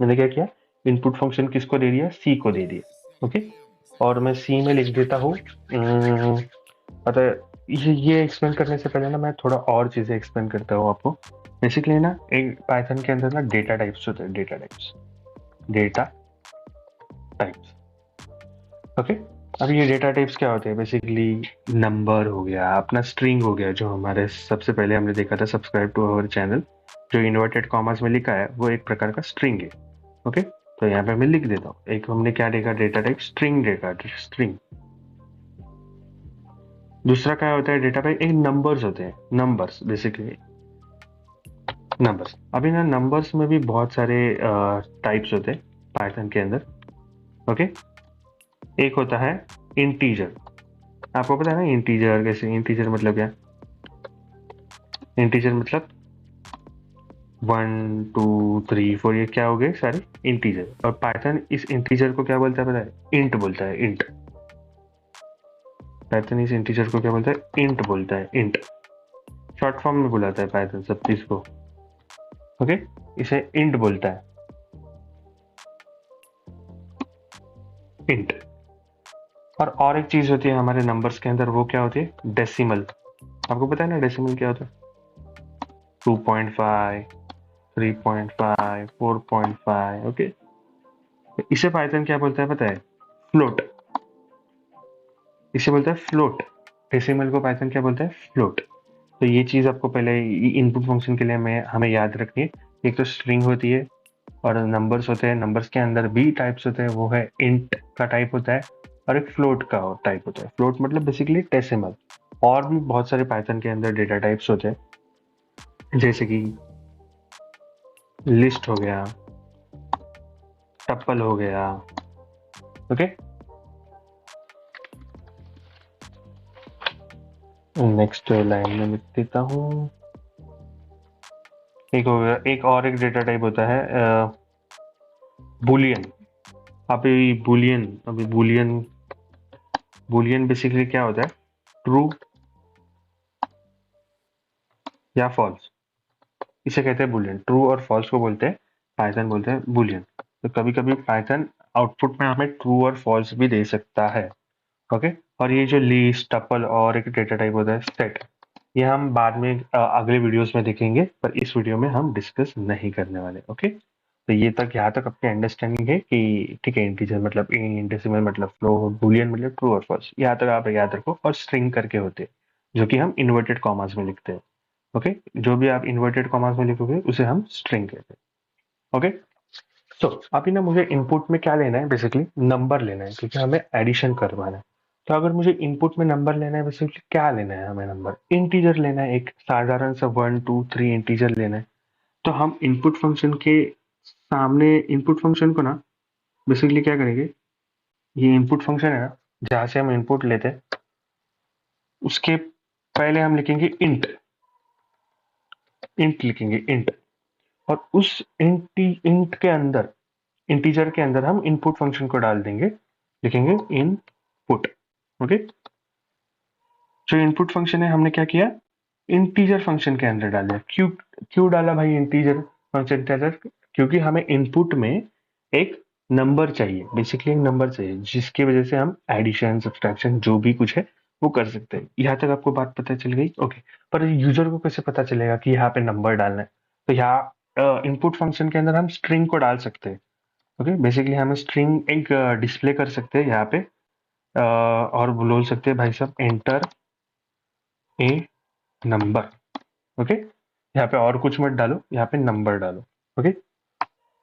मैंने क्या किया, इनपुट फंक्शन किसको दे दिया, c को दे दिया। ओके, और मैं c में लिख देता हूँ, अतः ये एक्सप्लेन करने से पहले ना मैं थोड़ा और चीजें एक्सप्लेन करता हूँ आपको। बेसिकली ना एक पाइथन के अंदर ना डेटा टाइप्स होते हैं, डेटा टाइप्स। ओके, अब ये डेटा टाइप्स क्या होते हैं, बेसिकली नंबर हो गया, अपना स्ट्रिंग हो गया, जो हमारे सबसे पहले हमने देखा था सब्सक्राइब टू अवर चैनल, जो इन्वर्टेड कॉमर्स में लिखा है वो एक प्रकार का स्ट्रिंग है। ओके, तो यहाँ पे मैं लिख देता हूँ, एक हमने क्या देखा, data type string, data string. दूसरा क्या होता है डेटा टाइप, एक नंबर्स होते हैं, नंबर्स बेसिकली नंबर्स। अभी ना नंबर्स में भी बहुत सारे टाइप्स होते हैं पाइथन के अंदर। ओके, एक होता है इंटीजर। आपको पता है ना इंटीजर कैसे, इंटीजर मतलब क्या, इंटीजर मतलब 1 2 3 4, ये क्या हो गए सारे इंटीजर। और पाइथन इस इंटीजर को क्या बोलता है पता है, इंट बोलता है, इंट। पाइथन इस इंटीजर को क्या बोलता है, इंट बोलता है, इंट। शॉर्ट फॉर्म में बुलाता है पाइथन सब चीज को। ओके, इसे इंट बोलता है, इंट। और एक चीज होती है हमारे नंबर्स के अंदर, वो क्या होती है, डेसिमल। आपको पता है ना डेसिमल क्या होता है, 2.5 3.5 4.5। ओके, इसे पाइथन क्या बोलता है पता है, फ्लोट। इसे बोलता है फ्लोट। डेसिमल को पाइथन क्या बोलता है, फ्लोट। तो ये चीज आपको पहले इनपुट फंक्शन के लिए हमें याद रखनी है। एक तो स्ट्रिंग होती है, और नंबर्स होते हैं, नंबर्स के अंदर भी टाइप्स होते हैं, वो है इंट का टाइप होता है, और एक फ्लोट का टाइप होता है। फ्लोट मतलब बेसिकली डेसिमल। और भी बहुत सारे पाइथन के अंदर डेटा टाइप्स होते हैं, जैसे कि लिस्ट हो गया, टप्पल हो गया। ओके, नेक्स्ट लाइन में लिख देता हूँ, एक हो गया, एक और एक डेटा टाइप होता है बुलियन। अभी बुलियन बुलियन बेसिकली क्या होता है, ट्रू या फॉल्स, इसे कहते हैं बुलियन। ट्रू और फॉल्स को बोलते हैं, पाइथन बोलते हैं बुलियन। तो कभी कभी पाइथन आउटपुट में हमें ट्रू और फॉल्स भी दे सकता है। ओके। और ये जो लिस्ट, टपल और एक डेटा टाइप होता है सेट, ये हम बाद में अगले वीडियोस में देखेंगे, पर इस वीडियो में हम डिस्कस नहीं करने वाले। ओके, तो ये तक, यहाँ तक आपकी अंडरस्टैंडिंग है कि ठीक है, इंटीजर मतलब इंट, डेसिमल मतलब फ्लोट, बूलियन मतलब ट्रू और फॉल्स, यहाँ तक आप याद रखो। और स्ट्रिंग करके होते हैं जो कि हम इन्वर्टेड कॉमास में लिखते हैं। ओके, जो भी आप इन्वर्टेड कॉमास में लिखोगे उसे हम स्ट्रिंग कहते हैं। ओके, तो अभी ना मुझे इनपुट में क्या लेना है, बेसिकली नंबर लेना है, क्योंकि हमें एडिशन करवाना है। तो अगर मुझे इनपुट में नंबर लेना है, बेसिकली क्या लेना है, हमें नंबर इंटीजर लेना है, एक साधारण सा 1 2 3 इंटीजर लेना है। तो हम इनपुट फंक्शन के सामने इनपुट फंक्शन को ना बेसिकली क्या करेंगे, ये इनपुट फंक्शन है ना, जहां से हम इनपुट लेते हैं, उसके पहले हम लिखेंगे इंट। इंट लिखेंगे, इंट। और उस इंट के अंदर, इंटीजर के अंदर हम इनपुट फंक्शन को डाल देंगे, लिखेंगे इनपुट। ओके, जो इनपुट फंक्शन है हमने क्या किया, इंटीजर फंक्शन के अंदर डाल दिया। क्यों क्यों डाला भाई इंटीजर फंक्शन के अंदर, क्योंकि हमें इनपुट में एक नंबर चाहिए, बेसिकली एक नंबर चाहिए जिसकी वजह से हम एडिशन, सब्सट्रैक्शन जो भी कुछ है वो कर सकते हैं। यहाँ तक आपको बात पता चल गई। ओके, पर यूजर को कैसे पता चलेगा कि यहाँ पे नंबर डालना है? तो यहाँ इनपुट फंक्शन के अंदर हम स्ट्रिंग को डाल सकते हैं। ओके, बेसिकली हम स्ट्रिंग एक डिस्प्ले कर सकते हैं यहाँ पे, और बोल सकते हैं भाई साहब एंटर ए नंबर। ओके, यहाँ पे और कुछ मत डालो, यहाँ पे नंबर डालो। ओके,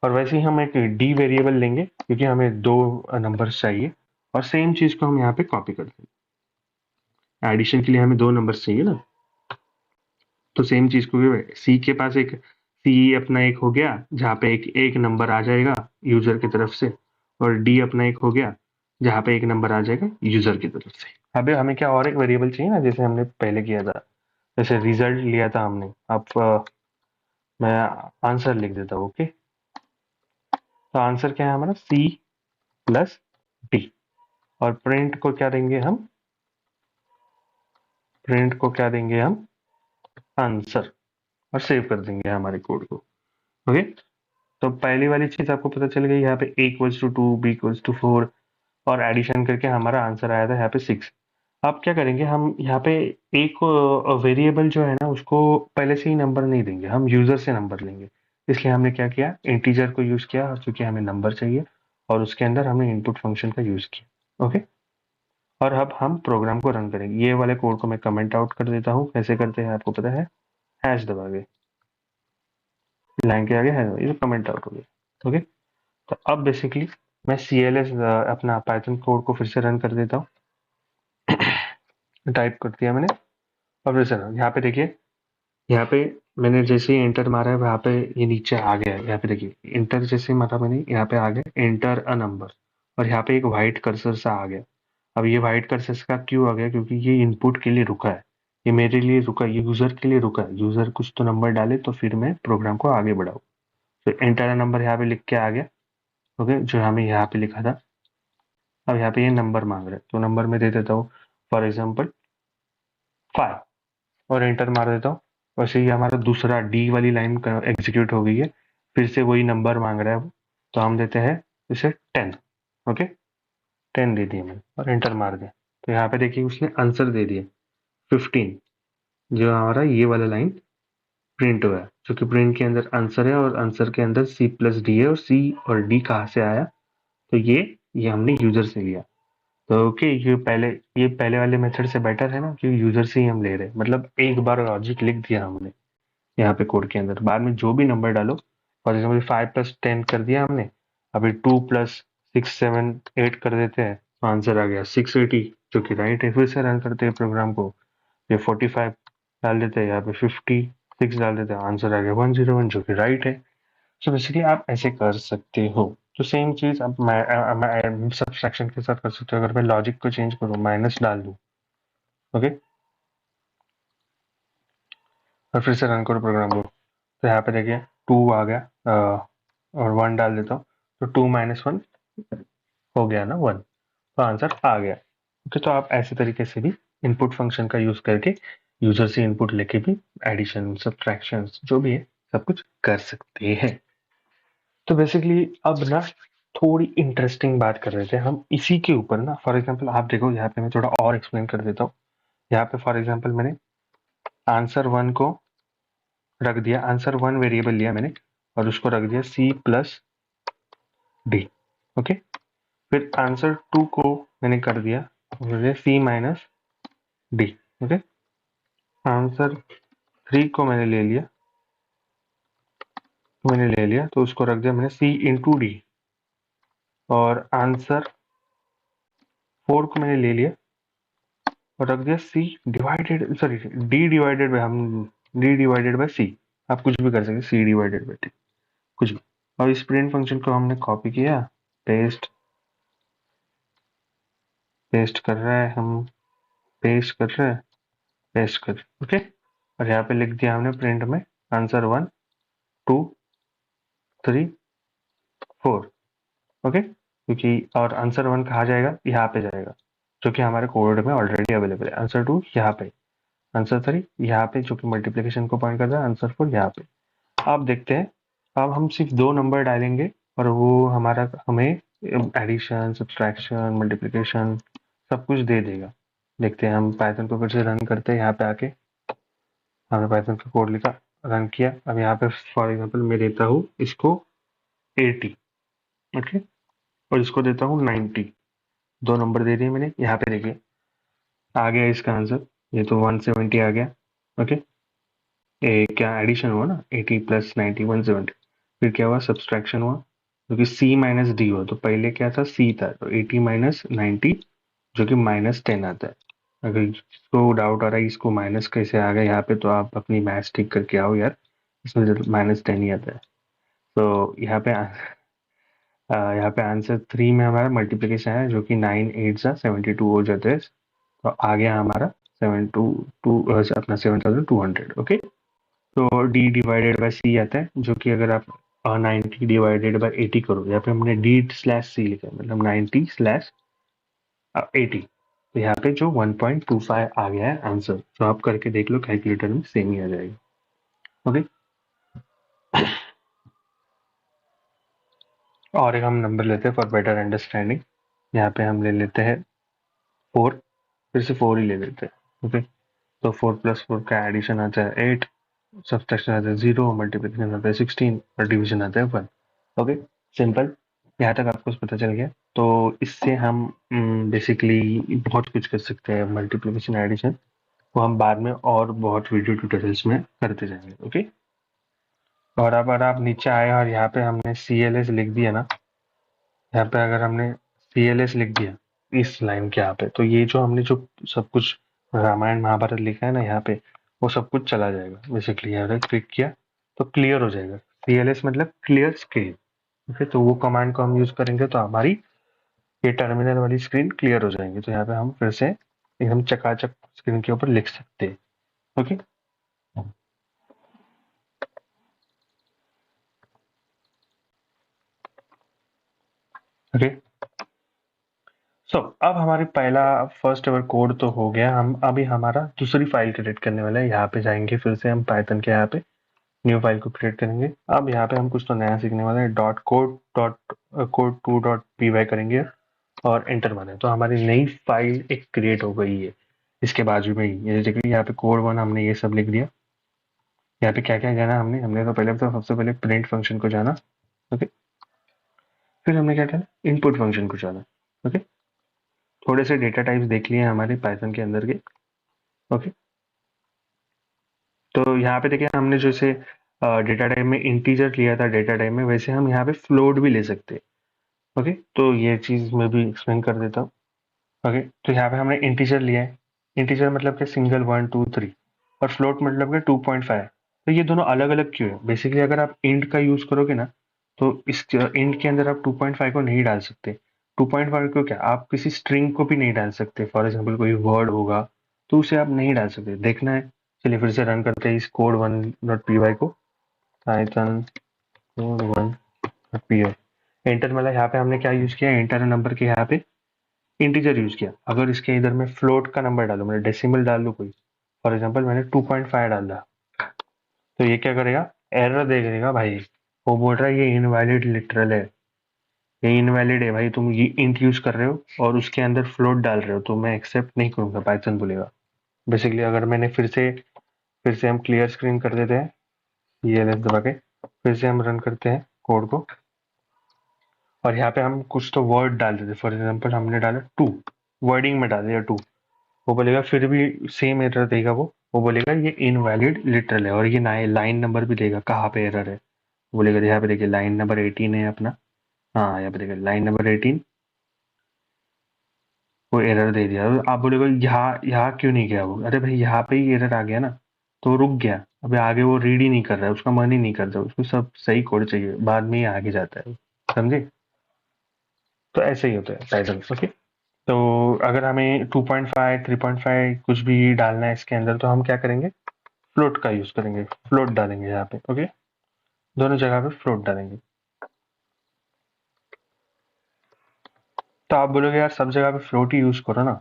और वैसे ही हम एक डी वेरिएबल लेंगे क्योंकि हमें दो नंबर्स चाहिए, और सेम चीज को हम यहाँ पे कॉपी कर देंगे। एडिशन के लिए हमें दो नंबर्स चाहिए ना, तो सेम चीज को भी सी के पास एक सी अपना एक हो गया, जहाँ पे एक एक नंबर आ जाएगा यूजर की तरफ से, और डी अपना एक हो गया जहाँ पे एक नंबर आ जाएगा यूजर की तरफ से। अबे हमें क्या और एक वेरिएबल चाहिए ना, जैसे हमने पहले किया था, जैसे रिजल्ट लिया था हमने। अब मैं आंसर लिख देता हूँ। ओके, तो आंसर क्या है हमारा, सी प्लस डी। और प्रिंट को क्या देंगे हम, प्रिंट को क्या देंगे हम, आंसर। और सेव कर देंगे हमारे कोड को। ओके, तो पहली वाली चीज आपको पता चल गई, यहाँ पे a equals to 2, b equals to 4, और एडिशन करके हमारा आंसर आया था यहाँ पे 6। अब क्या करेंगे, हम यहाँ पे एक वेरिएबल जो है ना उसको पहले से ही नंबर नहीं देंगे, हम यूजर से नंबर लेंगे। इसलिए हमने क्या किया, इंटीजर को यूज किया, क्योंकि हमें नंबर चाहिए, और उसके अंदर हमने इनपुट फंक्शन का यूज किया। ओके, और अब हम प्रोग्राम को रन करेंगे। ये वाले कोड को मैं कमेंट आउट कर देता हूँ, कैसे करते हैं आपको पता है, हैश दबा के, लाइन के आगे है ये कमेंट आउट हो गया। ओके, तो अब बेसिकली मैं CLS अपना पाइथन कोड को फिर से रन कर देता हूँ। टाइप कर दिया मैंने, और फिर से यहाँ पे देखिए, यहाँ पे मैंने जैसे ही एंटर मारा है वहाँ पे ये नीचे आ गया है। यहाँ पे देखिए, एंटर जैसे ही मारा मैंने, यहाँ पे आ गया एंटर अ नंबर, और यहाँ पे एक व्हाइट कर्सर सा आ गया। अब ये व्हाइट कर्सर का क्यों आ गया, क्योंकि ये इनपुट के लिए रुका है, ये मेरे लिए रुका, ये यूजर के लिए रुका है। यूजर कुछ तो नंबर डाले तो फिर मैं प्रोग्राम को आगे बढ़ाऊँ। तो एंटर अ नंबर यहाँ पे लिख के आ गया। ओके, जो हमें यहाँ पे लिखा था। अब यहाँ पे ये नंबर मांग रहा है, तो नंबर में दे देता हूँ, फॉर एग्जाम्पल 5, और एंटर मार देता हूँ। वैसे ही हमारा दूसरा डी वाली लाइन एग्जीक्यूट हो गई है, फिर से वही नंबर मांग रहा है वो, तो हम देते हैं इसे 10। ओके, 10 दे दिए मैंने और एंटर मार दिया। तो यहाँ पे देखिए उसने आंसर दे दिया 15, जो हमारा ये वाला लाइन प्रिंट हुआ है, क्योंकि प्रिंट के अंदर आंसर है, और आंसर के अंदर सी प्लस डी है, और सी और डी कहाँ से आया, तो ये हमने यूजर से लिया। तो ओके, ये पहले वाले मेथड से बेटर है ना, क्योंकि यूजर से ही हम ले रहे हैं, मतलब एक बार लॉजिक लिख दिया हमने यहाँ पे कोड के अंदर, बाद में जो भी नंबर डालो। फॉर एग्जाम्पल 5 + 10 कर दिया हमने, अभी 2 + 6 7 8 कर देते हैं, तो आंसर आ गया 680, जो कि राइट है। फिर से रन करते हैं प्रोग्राम को, ये 45 डाल देते हैं, यहाँ पे 56 डाल देते हैं, आंसर आ गया 101, जो कि राइट है। सो बेसिकली आप ऐसे कर सकते हो। तो सेम चीज अब मैं सब्सट्रैक्शन के साथ कर सकते हो। अगर मैं लॉजिक को चेंज करूँ, माइनस डाल दूँ, ओके, और फिर से रन करो प्रोग्राम को, तो यहाँ पे देखिए 2 आ गया, और 1 डाल देता हूँ, तो 2 - 1 हो गया ना 1, तो आंसर आ गया। ओके, तो आप ऐसे तरीके से भी इनपुट फंक्शन का यूज करके यूजर से इनपुट लेके भी एडिशन, सब्ट्रैक्शन जो भी है सब कुछ कर सकते हैं। तो बेसिकली अब ना थोड़ी इंटरेस्टिंग बात कर रहे थे हम इसी के ऊपर ना। फॉर एग्जांपल आप देखो, यहाँ पे मैं थोड़ा और एक्सप्लेन कर देता हूँ। यहाँ पे फॉर एग्जांपल मैंने आंसर वन को रख दिया, आंसर वन वेरिएबल लिया मैंने और उसको रख दिया सी प्लस डी। ओके, फिर आंसर टू को मैंने कर दिया C minus D. Okay, answer three को मैंने ले लिया तो उसको रख दिया मैंने सी इंटू डी। और आंसर फोर को मैंने ले लिया और रख दिया C divided, sorry D divided by C. आप कुछ भी कर सकते, सी डिवाइडेड बाय टी, कुछ भी। और इस प्रिंट फंक्शन को हमने कॉपी किया, पेस्ट पेस्ट कर रहा है हम, पेस्ट कर रहे हैं, पेस्ट कर, ओके। और यहाँ पे लिख दिया हमने प्रिंट में answer one two three four. Okay, क्योंकि और आंसर वन कहाँ जाएगा, यहाँ पे जाएगा, जो कि हमारे कोड में ऑलरेडी अवेलेबल है। आंसर टू यहाँ पे, आंसर थ्री यहाँ पे जो कि मल्टीप्लिकेशन को पॉइंट करता है, आंसर फोर यहाँ पे। आप देखते हैं, अब हम सिर्फ दो नंबर डालेंगे और वो हमारा हमें एडिशन, सब्सट्रैक्शन, मल्टीप्लिकेशन सब कुछ दे देगा। देखते हैं, हम पाइथन को फिर से रन करते हैं। यहाँ पे आके हमने पाइथन का कोड लिखा, रन किया। अब यहाँ पे फॉर एग्जांपल मैं देता हूँ इसको 80, ओके, और इसको देता हूँ 90। दो नंबर दे दिए मैंने। यहाँ पे देखिए आ गया इसका आंसर, ये तो 170 आ गया। ओके, क्या एडिशन हुआ ना, 80 प्लस 90 170। फिर क्या हुआ, सब्सट्रैक्शन हुआ, क्योंकि सी माइनस डी हुआ। तो पहले क्या था, सी था, तो 80 माइनस 90 जो कि -10 आता है। अगर इसको डाउट आ रहा है इसको माइनस कैसे आ गया यहाँ पे, तो आप अपनी मैथ्स ठीक करके आओ यार, इसमें -10 ही आता है। तो यहाँ पे आंसर थ्री में हमारा मल्टीप्लीकेशन है, जो कि 9 8 सा 72 हो जाते हैं। तो आ गया हमारा 7,200। ओके, तो डी डिवाइडेड बाय सी आता है, जो कि अगर आप 90 डिवाइडेड बाय 80 करो, यहाँ पे हमने डी स्लैश सी लिखा है, मतलब 90 स्लैश 80। तो यहाँ पे जो 1.25 आ गया है आंसर, तो आप करके देख लो, कैलकुलेटर में सेम ही आ जाएगा। ओके, और एक हम नंबर लेते हैं फॉर बेटर अंडरस्टैंडिंग। यहाँ पे हम ले लेते हैं फोर, फिर से फोर ही ले लेते हैं। ओके, तो 4 प्लस 4 का एडिशन आता है 8, सब्सट्रैक्शन आता है 0, मल्टीप्लिकेशन आता है 16 और डिवीजन आता है 1। Okay, simple. यहाँ तक आपको पता चल गया। तो इससे हम बेसिकली बहुत कुछ कर सकते हैं, मल्टीप्लिकेशन एडिशन, वो हम बाद में और बहुत वीडियो ट्यूटोरियल्स में करते जाएंगे। ओके, और अब अगर आप नीचे आए और यहाँ पे हमने सी एल एस लिख दिया ना, यहाँ पे अगर हमने सी एल एस लिख दिया इस लाइन के यहाँ पे, तो ये जो हमने जो सब कुछ रामायण महाभारत लिखा है ना यहाँ पे, वो सब कुछ चला जाएगा। बेसिकली यहाँ पे क्लिक किया तो क्लियर हो जाएगा। सी एल एस मतलब क्लियर स्क्रीन। ओके, तो वो कमांड को हम यूज करेंगे तो हमारी ये टर्मिनल वाली स्क्रीन क्लियर हो जाएंगी। तो यहाँ पे हम फिर से एकदम चकाचक स्क्रीन के ऊपर लिख सकते हैं। ओके, ओके, सो अब हमारी पहला फर्स्ट एवर कोड तो हो गया। हम अभी हमारा दूसरी फाइल क्रिएट करने वाले हैं। यहाँ पे जाएंगे, फिर से हम पाइथन के यहाँ पे न्यू फाइल को क्रिएट करेंगे। अब यहाँ पे हम कुछ तो नया सीखने वाले हैं। Code two dot P Y करेंगे और एंटर मारें, तो हमारी नई फाइल एक क्रिएट हो गई है। इसके बाजू में ही ये देखिए, यहाँ पे कोड वन हमने ये सब लिख दिया। यहाँ पे क्या क्या जाना हमने हमने तो पहले तो सबसे पहले प्रिंट फंक्शन को जाना। ओके, फिर हमने क्या करना, इनपुट फंक्शन को जाना। ओके, थोड़े से डेटा टाइप्स देख लिए हमारे पाइथन के अंदर के। ओके, तो यहाँ पे देखिए हमने जैसे डेटा टाइप में इंटीजर लिया था डेटा टाइप में, वैसे हम यहाँ पे फ्लोट भी ले सकते हैं। ओके, तो ये चीज मैं भी एक्सप्लेन कर देता हूँ। ओके, तो यहाँ पे हमने इंटीजर लिया है। इंटीजर मतलब कि सिंगल 1 2 3, और फ्लोट मतलब कि 2.5। तो ये दोनों अलग अलग क्यों है, बेसिकली अगर आप इंट का यूज करोगे ना, तो इस इंट के अंदर आप 2.5 को नहीं डाल सकते। 2.5 को क्या, आप किसी स्ट्रिंग को भी नहीं डाल सकते। फॉर एग्जाम्पल कोई वर्ड होगा तो उसे आप नहीं डाल सकते। देखना है, चलिए फिर से रन करते हैं इस code one dot P Y को, Python code one dot P Y. Enter मतलब यहाँ पे हमने क्या यूज किया, एंटर नंबर के यहाँ पे इंटीजर यूज किया। अगर इसके इधर में फ्लोट का नंबर डालू, मैंने डेसिमल डाल लू कोई, फॉर एग्जाम्पल मैंने 2.5 डाला, तो ये क्या करेगा, एरर दे देगा भाई। वो बोल रहा है ये इनवैलिड लिटरल है। ये इनवैलिड है भाई, तुम ये इंट यूज कर रहे हो और उसके अंदर फ्लोट डाल रहे हो, तो मैं एक्सेप्ट नहीं करूंगा, पाइथन बोलेगा। बेसिकली अगर मैंने फिर से हम क्लियर स्क्रीन कर देते हैं, ये एलएस दबा के फिर से हम रन करते हैं कोड को, और यहाँ पे हम कुछ तो वर्ड डाल देते, फॉर एग्जाम्पल हमने डाला टू, वर्डिंग में डाल दिया टू, वो बोलेगा फिर भी सेम एरर देगा, वो बोलेगा ये इनवैलिड लिटरल है, और ये लाइन नंबर भी देगा कहाँ पे एरर है, बोलेगा यहाँ पे देखिए लाइन नंबर 18 है अपना, हाँ यहाँ पे देखिए लाइन नंबर 18, वो एरर दे दिया। आप बोलेगा यहाँ यहाँ क्यों नहीं गया वो, अरे भाई यहाँ पे ही एरर आ गया ना, तो रुक गया, अभी आगे वो रीड ही नहीं कर रहा है, उसका मन ही नहीं करता, उसको सब सही कोड चाहिए, बाद में ही आगे जाता है, समझे। तो ऐसे ही होता है पाइथन, ओके। तो अगर हमें 2.5 3.5 कुछ भी डालना है इसके अंदर, तो हम क्या करेंगे, फ्लोट का यूज करेंगे, फ्लोट डालेंगे यहाँ पे, ओके, दोनों जगह पे फ्लोट डालेंगे। तो आप बोलोगे यार सब जगह पे फ्लोट ही यूज करो ना,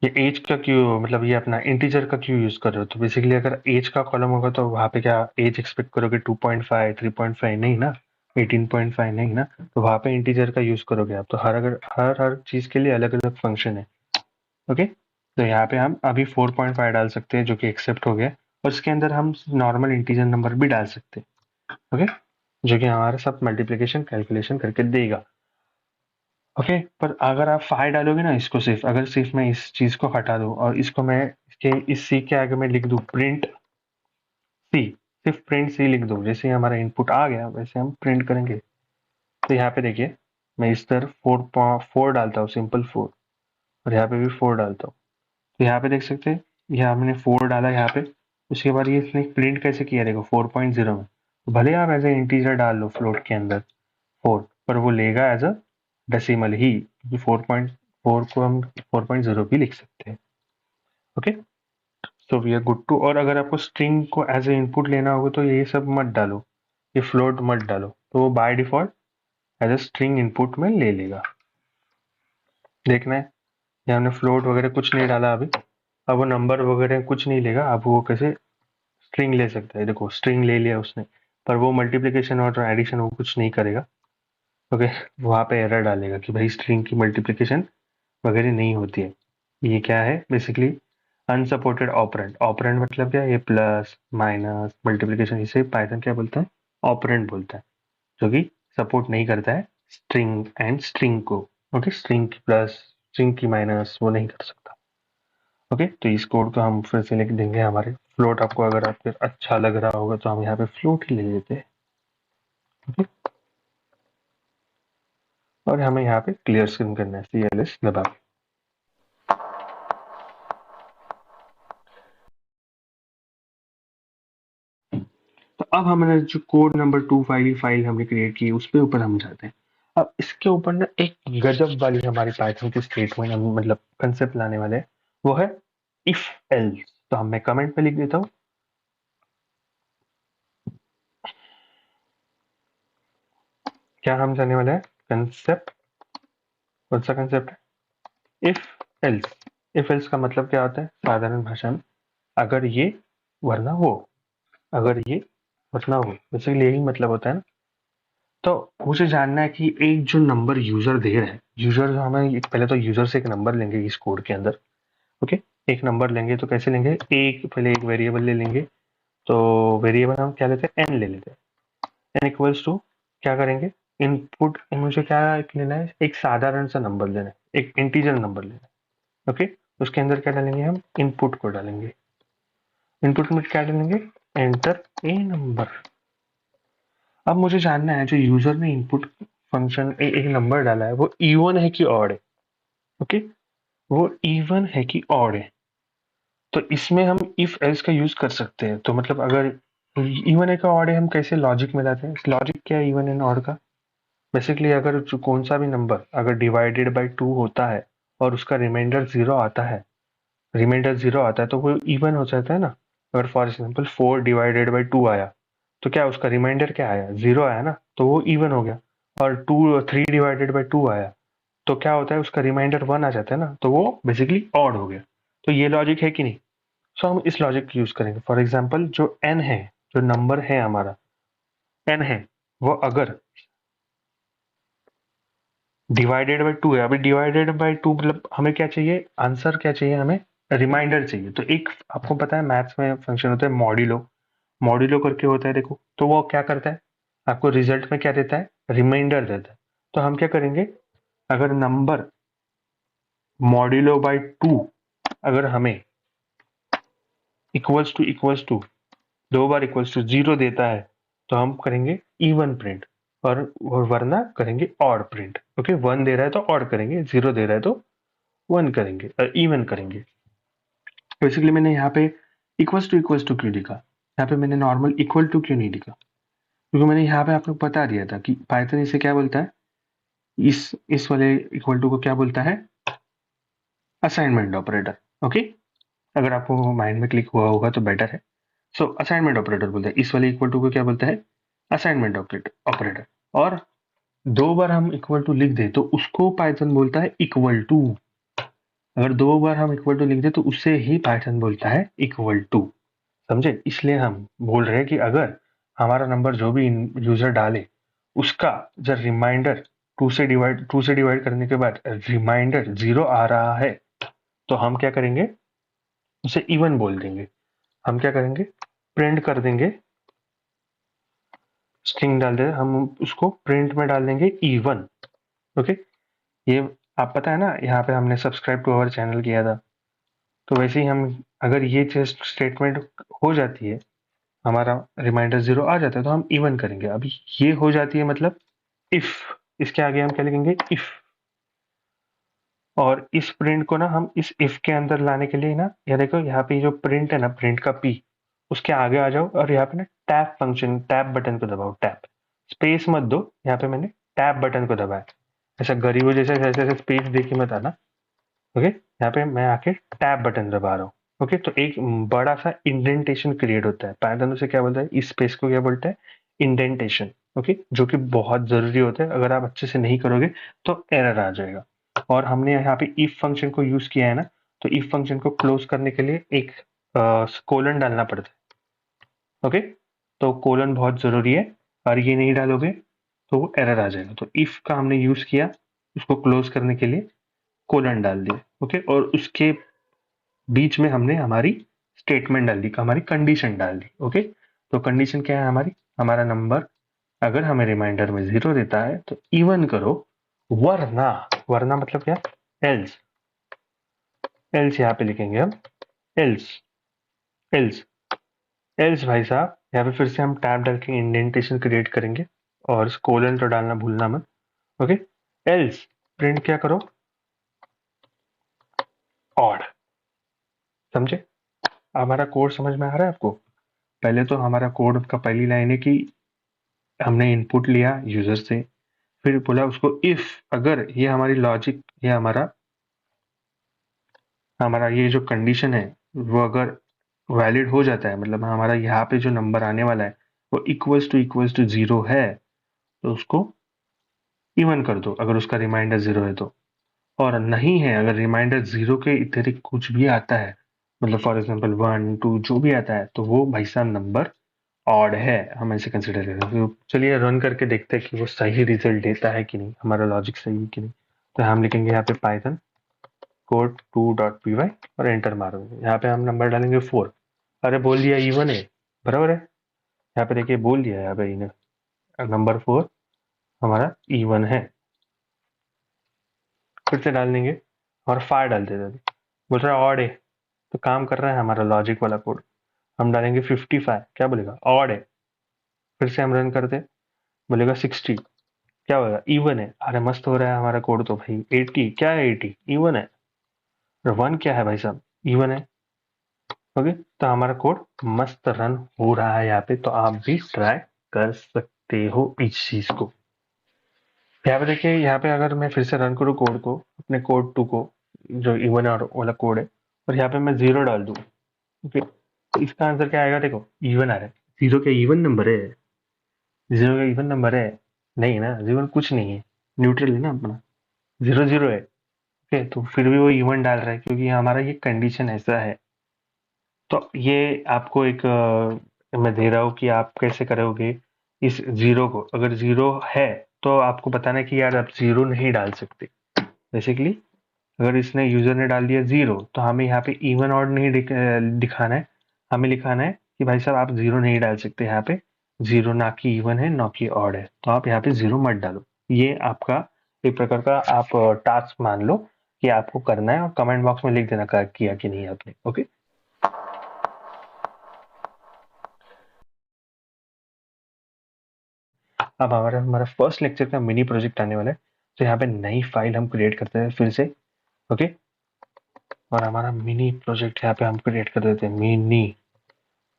ये एज का क्यों, मतलब ये अपना इंटीजर का क्यों यूज कर रहे हो, तो बेसिकली अगर एज का कॉलम होगा तो वहां पे क्या एज एक्सपेक्ट करोगे, 2.5 3.5 नहीं ना, 18.5 नहीं ना, तो वहां पे इंटीजर का यूज करोगे आप, तो हर चीज के लिए अलग अलग फंक्शन है, ओके। तो यहाँ पे हम अभी 4.5 डाल सकते हैं जो कि एक्सेप्ट हो गया, और इसके अंदर हम नॉर्मल इंटीजर नंबर भी डाल सकते हैं, ओके, जो कि हमारा सब मल्टीप्लिकेशन कैलकुलेशन करके देगा, ओके। पर अगर आप 5 डालोगे ना, इसको सिर्फ अगर सिर्फ मैं इस चीज को हटा दूं और इसको मैं इसके इस सी के आगे मैं लिख दूं प्रिंट सी, सिर्फ प्रिंट सी लिख दूं, जैसे ही हमारा इनपुट आ गया वैसे हम प्रिंट करेंगे। तो यहाँ पे देखिए मैं इस तरफ 4 डालता हूँ, सिंपल 4, और यहाँ पे भी 4 डालता हूँ, तो यहाँ पे देख सकते हैं, यहाँ हमने 4 डाला यहाँ पे, उसके बाद ये इसने प्रिंट कैसे किया, देखो 4.0 में, तो भले आप एज ए इंटीजर डाल लो फ्लोट के अंदर 4, पर वो लेगा एज अ डेसिमल ही, क्योंकि 4.4 को हम 4.0 भी लिख सकते हैं, okay. So we are good to. और अगर आपको स्ट्रिंग को एज ए इनपुट लेना होगा तो ये सब मत डालो, ये फ्लोट मत डालो, तो वो by default as a string input में ले लेगा। देखना है, ये हमने फ्लोट वगैरह कुछ नहीं डाला अभी, अब वो नंबर वगैरह कुछ नहीं लेगा, अब वो कैसे स्ट्रिंग ले सकता है, देखो स्ट्रिंग ले लिया उसने, पर वो मल्टीप्लिकेशन और एडिशन वो कुछ नहीं करेगा, ओके। वहां पे एरर डालेगा कि भाई स्ट्रिंग की मल्टीप्लिकेशन वगैरह नहीं होती है। ये क्या है बेसिकली, अनसपोर्टेड ऑपरेंड, ऑपरेंड मतलब क्या है, ये प्लस माइनस मल्टीप्लिकेशन, इसे पाइथन क्या बोलता है, ऑपरेंड बोलता है, जो कि सपोर्ट नहीं करता है स्ट्रिंग एंड स्ट्रिंग को, ओके, स्ट्रिंग की प्लस स्ट्रिंग की माइनस वो नहीं कर सकता, ओके। तो इस कोड को हम फिर से लिख देंगे, हमारे फ्लोट आपको अगर आपको अच्छा लग रहा होगा तो हम यहाँ पे फ्लोट ही ले लेते हैं, ओके। और हमें यहाँ पे क्लियर स्क्रीन करना है, CLS दबा के। तो अब हमने जो कोड नंबर 2 फाइल हमने क्रिएट की उसके ऊपर हम जाते हैं। अब इसके ऊपर ना एक गजब वाली हमारी पाइथन की स्टेटमेंट हम मतलब कंसेप्ट लाने वाले हैं, वो है इफ एल्स। तो हम मैं कमेंट पे लिख देता हूँ, क्या हम जाने वाले हैं कंसेप्ट, कौन सा कंसेप्ट है, इफ एल्स। इफ एल्स का मतलब क्या होता है साधारण भाषा में, अगर ये वरना वो, अगर ये वरना वो, बेसिकली यही मतलब होता है ना। तो मुझे जानना है कि एक जो नंबर यूजर दे रहा है, यूजर जो हमें पहले तो यूजर से एक नंबर लेंगे इस कोड के अंदर, ओके। एक नंबर लेंगे तो कैसे लेंगे, एक पहले एक वेरिएबल ले लेंगे, तो वेरिएबल हम क्या लेते हैं, एन ले लेते हैं, एन इक्वल्स टू क्या करेंगे, इनपुट मुझे क्या लेना है, एक साधारण सा नंबर लेना है, एक इंटीजर नंबर लेना है, ओके। उसके अंदर क्या डालेंगे, हम इनपुट को डालेंगे, इनपुट में क्या डालेंगे, एंटर ए नंबर। अब मुझे जानना है जो यूजर ने इनपुट फंक्शन एक नंबर डाला है वो इवन है कि ऑड है, ओके, वो इवन है कि ऑड है। तो इसमें हम इफ एल्स का यूज कर सकते हैं, तो मतलब अगर इवन है का ऑड है हम कैसे लॉजिक में लाते हैं, लॉजिक क्या है इवन एंड ऑड का, बेसिकली अगर कौन सा भी नंबर अगर डिवाइडेड बाई 2 होता है और उसका रिमाइंडर 0 आता है, रिमाइंडर 0 आता है तो वो इवन हो जाता है ना। अगर फॉर एग्जाम्पल 4/2 आया, तो क्या उसका रिमाइंडर क्या आया, 0 आया ना, तो वो इवन हो गया। और 3/2 आया, तो क्या होता है उसका रिमाइंडर 1 आ जाता है ना, तो वो बेसिकली ऑड हो गया। तो ये लॉजिक है कि नहीं, सो हम इस लॉजिक यूज करेंगे। फॉर एग्जाम्पल जो एन है, जो नंबर है हमारा एन है, वो अगर डिवाइडेड बाई 2 है, अभी डिवाइडेड बाई 2 मतलब हमें क्या चाहिए, आंसर क्या चाहिए, हमें रिमाइंडर चाहिए। तो एक आपको पता है मैथ्स में फंक्शन होता है मॉड्यूलो, मॉड्यूलो करके होता है देखो, तो वो क्या करता है, आपको रिजल्ट में क्या देता है, रिमाइंडर देता है। तो हम क्या करेंगे, अगर नंबर मॉड्यूलो बाई 2 अगर हमें इक्वल्स टू 2 बार इक्वल्स टू 0 देता है, तो हम करेंगे इवन प्रिंट, और वरना करेंगे ऑड प्रिंट। ओके, 1 दे रहा है तो ऑड करेंगे, 0 दे रहा है तो 1 करेंगे, इवन करेंगे। बेसिकली मैंने यहाँ पे इक्वल्स टू क्यों लिखा, यहाँ पे मैंने नॉर्मल इक्वल टू क्यों नहीं लिखा, क्योंकि मैंने यहाँ पे आपको बता दिया था कि पाइथन इसे क्या बोलता है, इस वाले इक्वल टू को क्या बोलता है, असाइनमेंट ऑपरेटर। ओके, अगर आपको माइंड में क्लिक हुआ होगा तो बेटर है। सो असाइनमेंट ऑपरेटर बोलता है, इस वाले इक्वल टू को क्या बोलता है, असाइनमेंट ऑपरेटर। और 2 बार हम इक्वल टू लिख दे तो उसको पाइथन बोलता है इक्वल टू। अगर 2 बार हम इक्वल टू लिख दे तो उससे ही पाइथन बोलता है इक्वल टू। समझे, इसलिए हम बोल रहे हैं कि अगर हमारा नंबर जो भी यूजर डाले उसका जब रिमाइंडर 2 से डिवाइड करने के बाद रिमाइंडर 0 आ रहा है, तो हम क्या करेंगे, उसे इवन बोल देंगे। हम क्या करेंगे, प्रिंट कर देंगे, स्ट्रिंग डाल दे, हम उसको प्रिंट में डाल देंगे इवन। ओके, ये आप पता है ना, यहाँ पे हमने सब्सक्राइब टू अवर चैनल किया था, तो वैसे ही हम अगर ये चीज स्टेटमेंट हो जाती है, हमारा रिमाइंडर 0 आ जाता है, तो हम इवन करेंगे। अभी ये हो जाती है मतलब इफ, इसके आगे हम क्या लिखेंगे, इफ। और इस प्रिंट को ना हम इस इफ के अंदर लाने के लिए ना, ये देखो यहाँ पे जो प्रिंट है ना, प्रिंट का पी, उसके आगे आ जाओ और यहाँ पे ना टैब फंक्शन, टैब बटन को दबाओ, टैब, स्पेस मत दो, यहाँ पे मैंने टैब बटन को दबाया। ऐसा गरीबों जैसे ऐसे ऐसे स्पेस देखी मत आना। ओके, यहाँ पे मैं आके टैब बटन दबा रहा हूँ। ओके, तो एक बड़ा सा इंडेंटेशन क्रिएट होता है, पाइथन उसे क्या बोलता है, इस स्पेस को क्या बोलता है, इंडेंटेशन। ओके, जो कि बहुत जरूरी होता है, अगर आप अच्छे से नहीं करोगे तो एरर आ जाएगा। और हमने यहाँ पे इफ फंक्शन को यूज किया है ना, तो इफ फंक्शन को क्लोज करने के लिए एक कोलन डालना पड़ता है। ओके, तो कोलन बहुत जरूरी है, और ये नहीं डालोगे तो वो एरर आ जाएगा। तो इफ का हमने यूज किया उसको क्लोज करने के लिए, कोलन डाल दिया। ओके, और उसके बीच में हमने हमारी स्टेटमेंट डाल दी, हमारी कंडीशन डाल दी। ओके, तो कंडीशन क्या है हमारी, हमारा नंबर अगर हमें रिमाइंडर में 0 देता है तो इवन करो, वरना, वरना मतलब क्या, एल्स, एल्स यहाँ पे लिखेंगे हम, एल्स, एल्स, एल्स भाई साहब, यहाँ पे फिर से हम टैब डाल के इंडेंटेशन क्रिएट करेंगे, और कोलन तो डालना भूलना मत। ओके, एल्स प्रिंट क्या करो, ऑड। समझे, हमारा कोड समझ में आ रहा है आपको। पहले तो हमारा कोड का पहली लाइन है कि हमने इनपुट लिया यूजर से, फिर बोला उसको इफ, अगर ये हमारी लॉजिक, ये हमारा हमारा ये जो कंडीशन है वो अगर वैलिड हो जाता है, मतलब हमारा यहाँ पे जो नंबर आने वाला है वो इक्वल्स टू 0 है, तो उसको इवन कर दो अगर उसका रिमाइंडर 0 है तो। और नहीं है, अगर रिमाइंडर 0 के अतिरिक्त कुछ भी आता है, मतलब फॉर एग्जाम्पल 1 2 जो भी आता है, तो वो भाई साहब नंबर ऑड है, हम ऐसे कंसिडर करें। तो चलिए रन करके देखते हैं कि वो सही रिजल्ट देता है कि नहीं, हमारा लॉजिक सही है कि नहीं। तो हम लिखेंगे यहाँ पे पाइथन कोड 2.py और एंटर मारोगे, यहाँ पे हम नंबर डालेंगे 4। अरे बोल दिया इवन है, बराबर है, यहाँ पे देखिए बोल दिया यहाँ पे इन्हें, नंबर 4 हमारा इवन है। फिर से डाल देंगे और फायर डाल देते थे, बोल रहा है ऑड है, तो काम कर रहा है हमारा लॉजिक वाला कोड। हम डालेंगे 55, क्या बोलेगा, ऑड है। फिर से हम रन करते, बोलेगा 60, क्या होगा, इवन है। अरे मस्त हो रहा है हमारा कोड तो भाई। 80, क्या है, 80 इवन है। 1 क्या है भाई साहब, इवन है। ओके, तो हमारा कोड मस्त रन हो रहा है यहाँ पे, तो आप भी ट्राई कर सकते हो इस चीज को। यहाँ पे देखिए, यहाँ पे अगर मैं फिर से रन करूँ कोड को, अपने कोड 2 को, जो इवन और वाला कोड है, और यहाँ पे मैं 0 डाल दूँ, ओके, तो इसका आंसर क्या आएगा, देखो इवन आ रहा है। 0 क्या इवन नंबर है, 0 का इवन नंबर है, नहीं ना, इवन कुछ नहीं है, न्यूट्रल है ना अपना, 0 0 है। ओके, तो फिर भी वो इवन डाल रहा है क्योंकि हमारा ये कंडीशन ऐसा है। तो ये आपको एक मैं दे रहा हूँ कि आप कैसे करोगे, इस जीरो को, अगर जीरो है तो आपको बताना है कि यार आप जीरो नहीं डाल सकते। बेसिकली अगर इसने यूजर ने डाल दिया जीरो तो हमें यहाँ पे इवन ऑड नहीं दिखाना है, हमें लिखाना है कि भाई साहब आप जीरो नहीं डाल सकते, यहाँ पे जीरो ना कि इवन है ना कि ऑड है, तो आप यहाँ पे जीरो मत डालो। ये आपका एक प्रकार का आप टास्क मान लो कि आपको करना है, और कमेंट बॉक्स में लिख देना किया कि नहीं आपने। ओके, अब हमारा हमारा फर्स्ट लेक्चर का मिनी प्रोजेक्ट आने वाला है, तो यहाँ पे नई फाइल हम क्रिएट करते हैं फिर से। ओके, और हमारा मिनी प्रोजेक्ट यहाँ पे हम क्रिएट कर देते हैं मिनी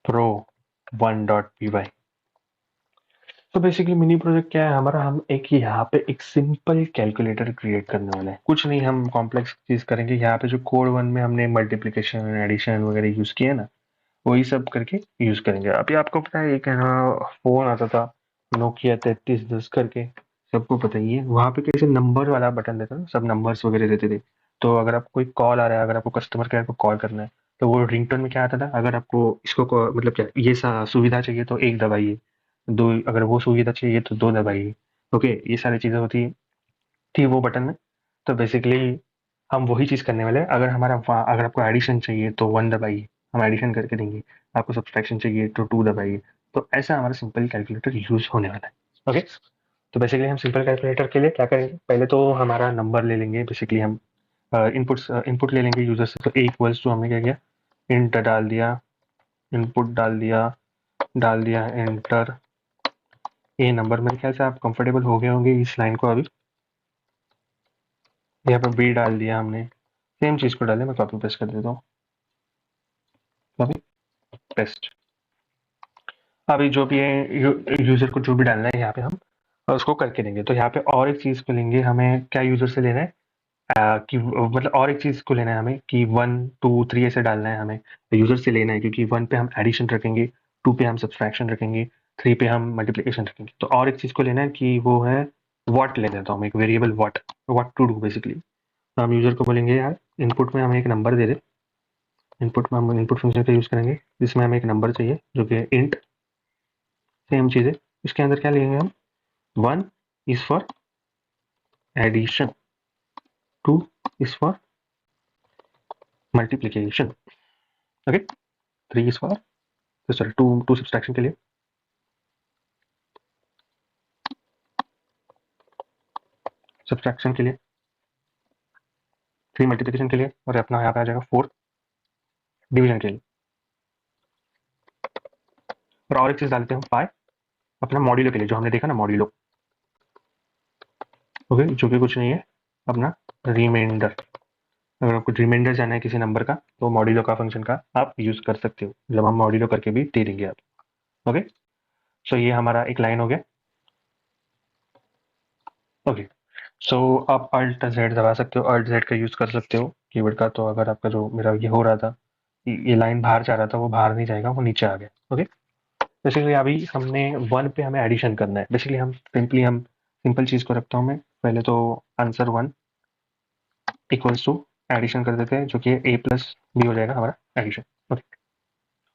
प्रो 1.py। तो बेसिकली मिनी प्रोजेक्ट क्या है हमारा, हम एक यहाँ पे एक सिंपल कैलकुलेटर क्रिएट करने वाले हैं, कुछ नहीं हम कॉम्प्लेक्स चीज करेंगे। यहाँ पे जो कोड वन में हमने मल्टीप्लिकेशन एडिशन वगैरह यूज किया ना, वही सब करके यूज करेंगे। अभी आपको पता है एक फोन आता था नोकिया 3310 करके, सबको पता ही है, वहां पे कैसे नंबर वाला बटन देता था, सब नंबर्स वगैरह देते थे। तो अगर आपको कोई कॉल आ रहा है, अगर आपको कस्टमर केयर को कॉल करना है, तो वो रिंगटोन में क्या आता था, अगर आपको इसको मतलब क्या ये सुविधा चाहिए तो एक दबाइए, दो अगर वो सुविधा चाहिए तो दो दबाइए। ओके, ये सारी चीजें होती थी वो बटन में। तो बेसिकली हम वही चीज करने वाले हैं। अगर अगर आपको एडिशन चाहिए तो वन दबाइए, हम एडिशन करके देंगे। आपको सब्सट्रैक्शन चाहिए तो टू दबाइए। तो ऐसा हमारा सिंपल कैलकुलेटर यूज होने वाला है। ओके, तो बेसिकली हम सिंपल कैलकुलेटर के लिए क्या करेंगे, पहले तो हमारा नंबर ले लेंगे। बेसिकली हम इनपुट ले लेंगे यूजर से। तो ए इक्वल्स टू हमने क्या किया, इंट डाल दिया, इनपुट डाल दिया एंटर। ए नंबर, मेरे ख्याल से आप कंफर्टेबल हो गए होंगे इस लाइन को। अभी यहाँ पर बी डाल दिया हमने, सेम चीज को डाले, मैं कॉपी पेस्ट कर देता हूँ, कॉपी पेस्ट। अभी जो भी है यूजर को जो भी डालना है यहाँ पे हम उसको करके देंगे। तो यहाँ पे और एक चीज को लेंगे, हमें क्या यूजर से लेना है, कि मतलब और एक चीज को लेना है हमें कि 1 2 3 ऐसे डालना है हमें, यूजर से लेना है। क्योंकि 1 पे हम एडिशन रखेंगे, 2 पे हम सब्सट्रैक्शन रखेंगे, 3 पे हम मल्टीप्लिकेशन रखेंगे। तो और एक चीज को लेना है कि वो है वॉट ले लेता हूँ, एक variable what to do basically. तो हम यूजर को बोलेंगे यार इनपुट में हमें एक नंबर दे दे। इनपुट में हम इनपुट फंक्शन का यूज करेंगे जिसमें हमें एक नंबर चाहिए जो कि इंट। सेम चीज है, इसके अंदर क्या लेंगे हम, 1 is for addition, 2 is for multiplication, okay, 3 is for, sorry, two two subtraction के लिए, सब्सट्रैक्शन के लिए, 3 मल्टीप्लिकेशन के लिए, और अपना यहाँ पे आ जाएगा 4 डिवीजन के लिए। और एक चीज डालते हैं हम 5 अपना मॉड्यूलो के लिए, जो हमने देखा ना मॉड्यूलो, ओके, जो कि कुछ नहीं है अपना रिमाइंडर। अगर आपको रिमाइंडर जाना है किसी नंबर का तो मॉड्यूलो का फंक्शन का आप यूज कर सकते हो, जब हम मॉड्यूलो करके भी दे देंगे आप। ओके, सो ये हमारा एक लाइन हो गया। ओके, सो आप अल्ट जेड दबा सकते हो, अल्ट जेड का यूज कर सकते हो कीवर्ड का। तो अगर आपका जो मेरा ये हो रहा था, ये लाइन बाहर जा रहा था, वो बाहर नहीं जाएगा, वो नीचे आ गया। ओके, बेसिकली अभी हमने 1 पे हमें एडिशन करना है। बेसिकली हम सिंपल चीज को रखता हूँ मैं, पहले तो आंसर 1 इक्वल्स टू एडिशन कर देते हैं, जो कि ए प्लस बी हो जाएगा हमारा एडिशन। ओके,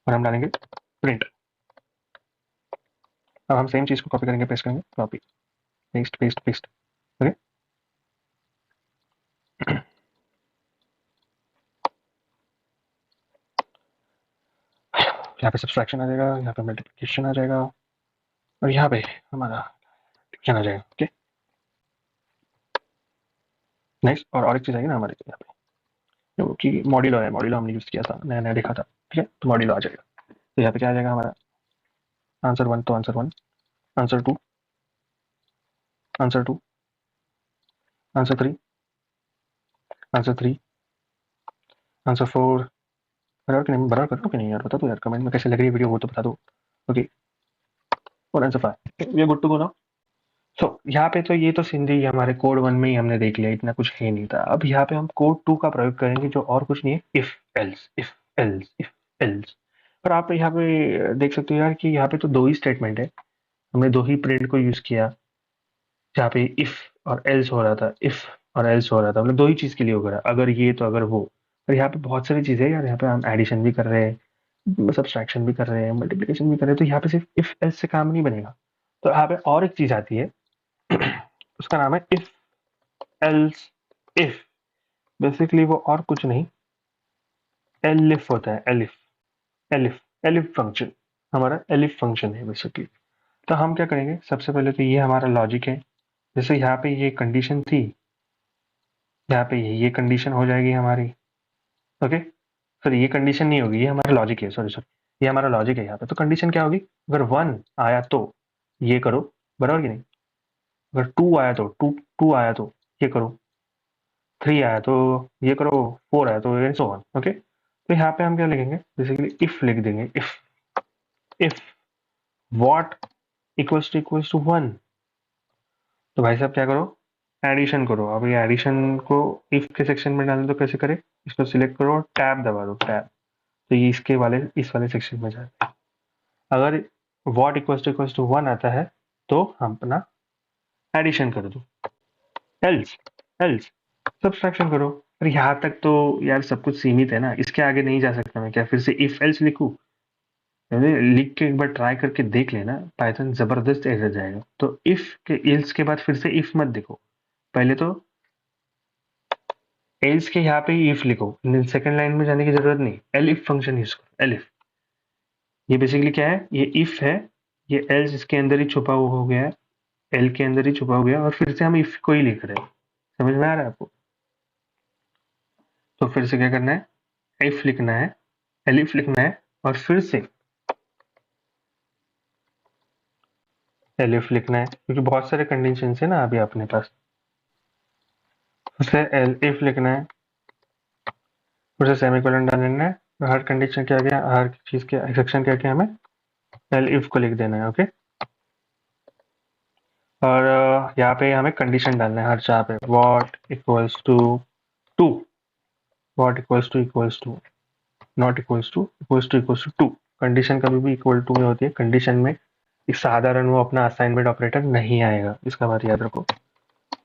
और हम डालेंगे प्रिंट। अब हम सेम चीज को कॉपी करेंगे, पेस्ट करेंगे, copy paste paste paste. Okay, यहाँ पे सब्सट्रैक्शन आ जाएगा, यहाँ पे मल्टीप्लिकेशन आ जाएगा, और यहाँ पे हमारा डिवीजन आ जाएगा। ओके, नेक्स्ट, और एक चीज आएगी ना हमारे यहाँ पे, जो कि मॉड्यूलो है। मॉड्यूलो हमने यूज किया था, नया नया देखा था। ठीक है, तो मॉड्यूलो आ जाएगा। तो यहाँ पे क्या आ जाएगा हमारा, आंसर 1 तो answer 1, answer 2, answer 2, answer 3, answer 3, answer 4। बराबर कि नहीं, बराबर कर दो कि नहीं यार, बता दो यार कमेंट में कैसे लग रही है वीडियो, वो तो बता दो। ओके, और आंसर 5, ये गुड टू गो ना। सो यहाँ पे तो ये तो सिंधी हमारे कोड 1 में ही हमने देख लिया, इतना कुछ है नहीं था। अब यहाँ पे हम कोड 2 का प्रयोग करेंगे, जो और कुछ नहीं है, if else if else if else. पर आप यहाँ पे देख सकते हो यार कि यहाँ पे तो दो ही स्टेटमेंट है, हमने दो ही प्रिंट को यूज किया, जहाँ पे इफ और एल्स हो रहा था, इफ और एल्स हो रहा था, मतलब दो ही चीज के लिए हो रहा है, अगर ये तो अगर वो। और यहाँ पे बहुत सारी चीजें यार, यहाँ पे हम एडिशन भी कर रहे हैं, सब्सट्रैक्शन भी कर रहे हैं, मल्टीप्लिकेशन भी कर रहे हैं, तो यहाँ पे सिर्फ इफ एल्स से काम नहीं बनेगा। तो यहाँ पे और एक चीज आती है उसका नाम है इफ एल्स इफ। बेसिकली वो और कुछ नहीं, एलिफ होता है, एलिफ एलिफ एलिफ फंक्शन, हमारा एलिफ फंक्शन है बेसिकली। तो हम क्या करेंगे, सबसे पहले तो ये हमारा लॉजिक है। जैसे यहाँ पे ये कंडीशन थी, यहाँ पे ये कंडीशन हो जाएगी हमारी। ओके, सर ये कंडीशन नहीं होगी, ये हमारा लॉजिक है, सॉरी सॉरी, ये हमारा लॉजिक है। यहाँ पे तो कंडीशन क्या होगी, अगर 1 आया तो ये करो, बराबर कि नहीं। अगर 2 आया तो टू आया तो ये करो, 3 आया तो ये करो, 4 आया तो एंड सो ऑन। ओके, तो यहाँ पे हम क्या लिखेंगे, बेसिकली इफ लिख देंगे। इफ वॉट इक्वल्स टू 1, तो भाई साहब क्या करो, एडिशन करो। अब ये एडिशन को इफ के सेक्शन में डालना तो कैसे करें, इसको सिलेक्ट करो, टैब दबा दो, टैब, तो ये इसके वाले इस वाले सेक्शन में जाए। अगर वॉट इक्वल्स टू 1 आता है तो हम अपना एडिशन कर दो, एल्स एल्स सब्सट्रैक्शन करो। पर यहाँ तक तो यार सब कुछ सीमित है ना, इसके आगे नहीं जा सकता मैं। क्या फिर से इफ एल्स लिखूं, पहले लिख के एक बार ट्राई करके देख लेना, पाइथन जबरदस्त एरर जाएगा। तो इफ के एल्स के बाद फिर से इफ मत देखो, पहले तो एल्स के यहाँ पे इफ लिखो, सेकंड लाइन में जाने की जरूरत नहीं, एलिफ फंक्शन यूज करो, एलिफ। ये बेसिकली क्या है, ये इफ है, ये एल्स इसके अंदर ही छुपा हुआ हो गया है, एल के अंदर ही छुपा हो गया, और फिर से हम इफ को ही लिख रहे हैं। समझ में आ रहा है आपको। तो फिर से क्या करना है, इफ लिखना है, एलिफ लिखना है, और फिर से एलिफ लिखना है, क्योंकि बहुत सारे कंडीशन है ना अभी अपने पास। फिर से एलिफ लिखना है, फिर से सेमीकोलन डालना है, हर कंडीशन के आगे, हर चीज के सेक्शन के आगे हमें एलिफ को लिख देना है। ओके, और यहाँ पे हमें कंडीशन डालना है हर जगह पे, what equals to 2, what equals to not equals to 2। Condition कभी भी इक्वल टू में होती है, कंडीशन में एक साधारण वो अपना असाइनमेंट ऑपरेटर नहीं आएगा, इसका बात याद रखो,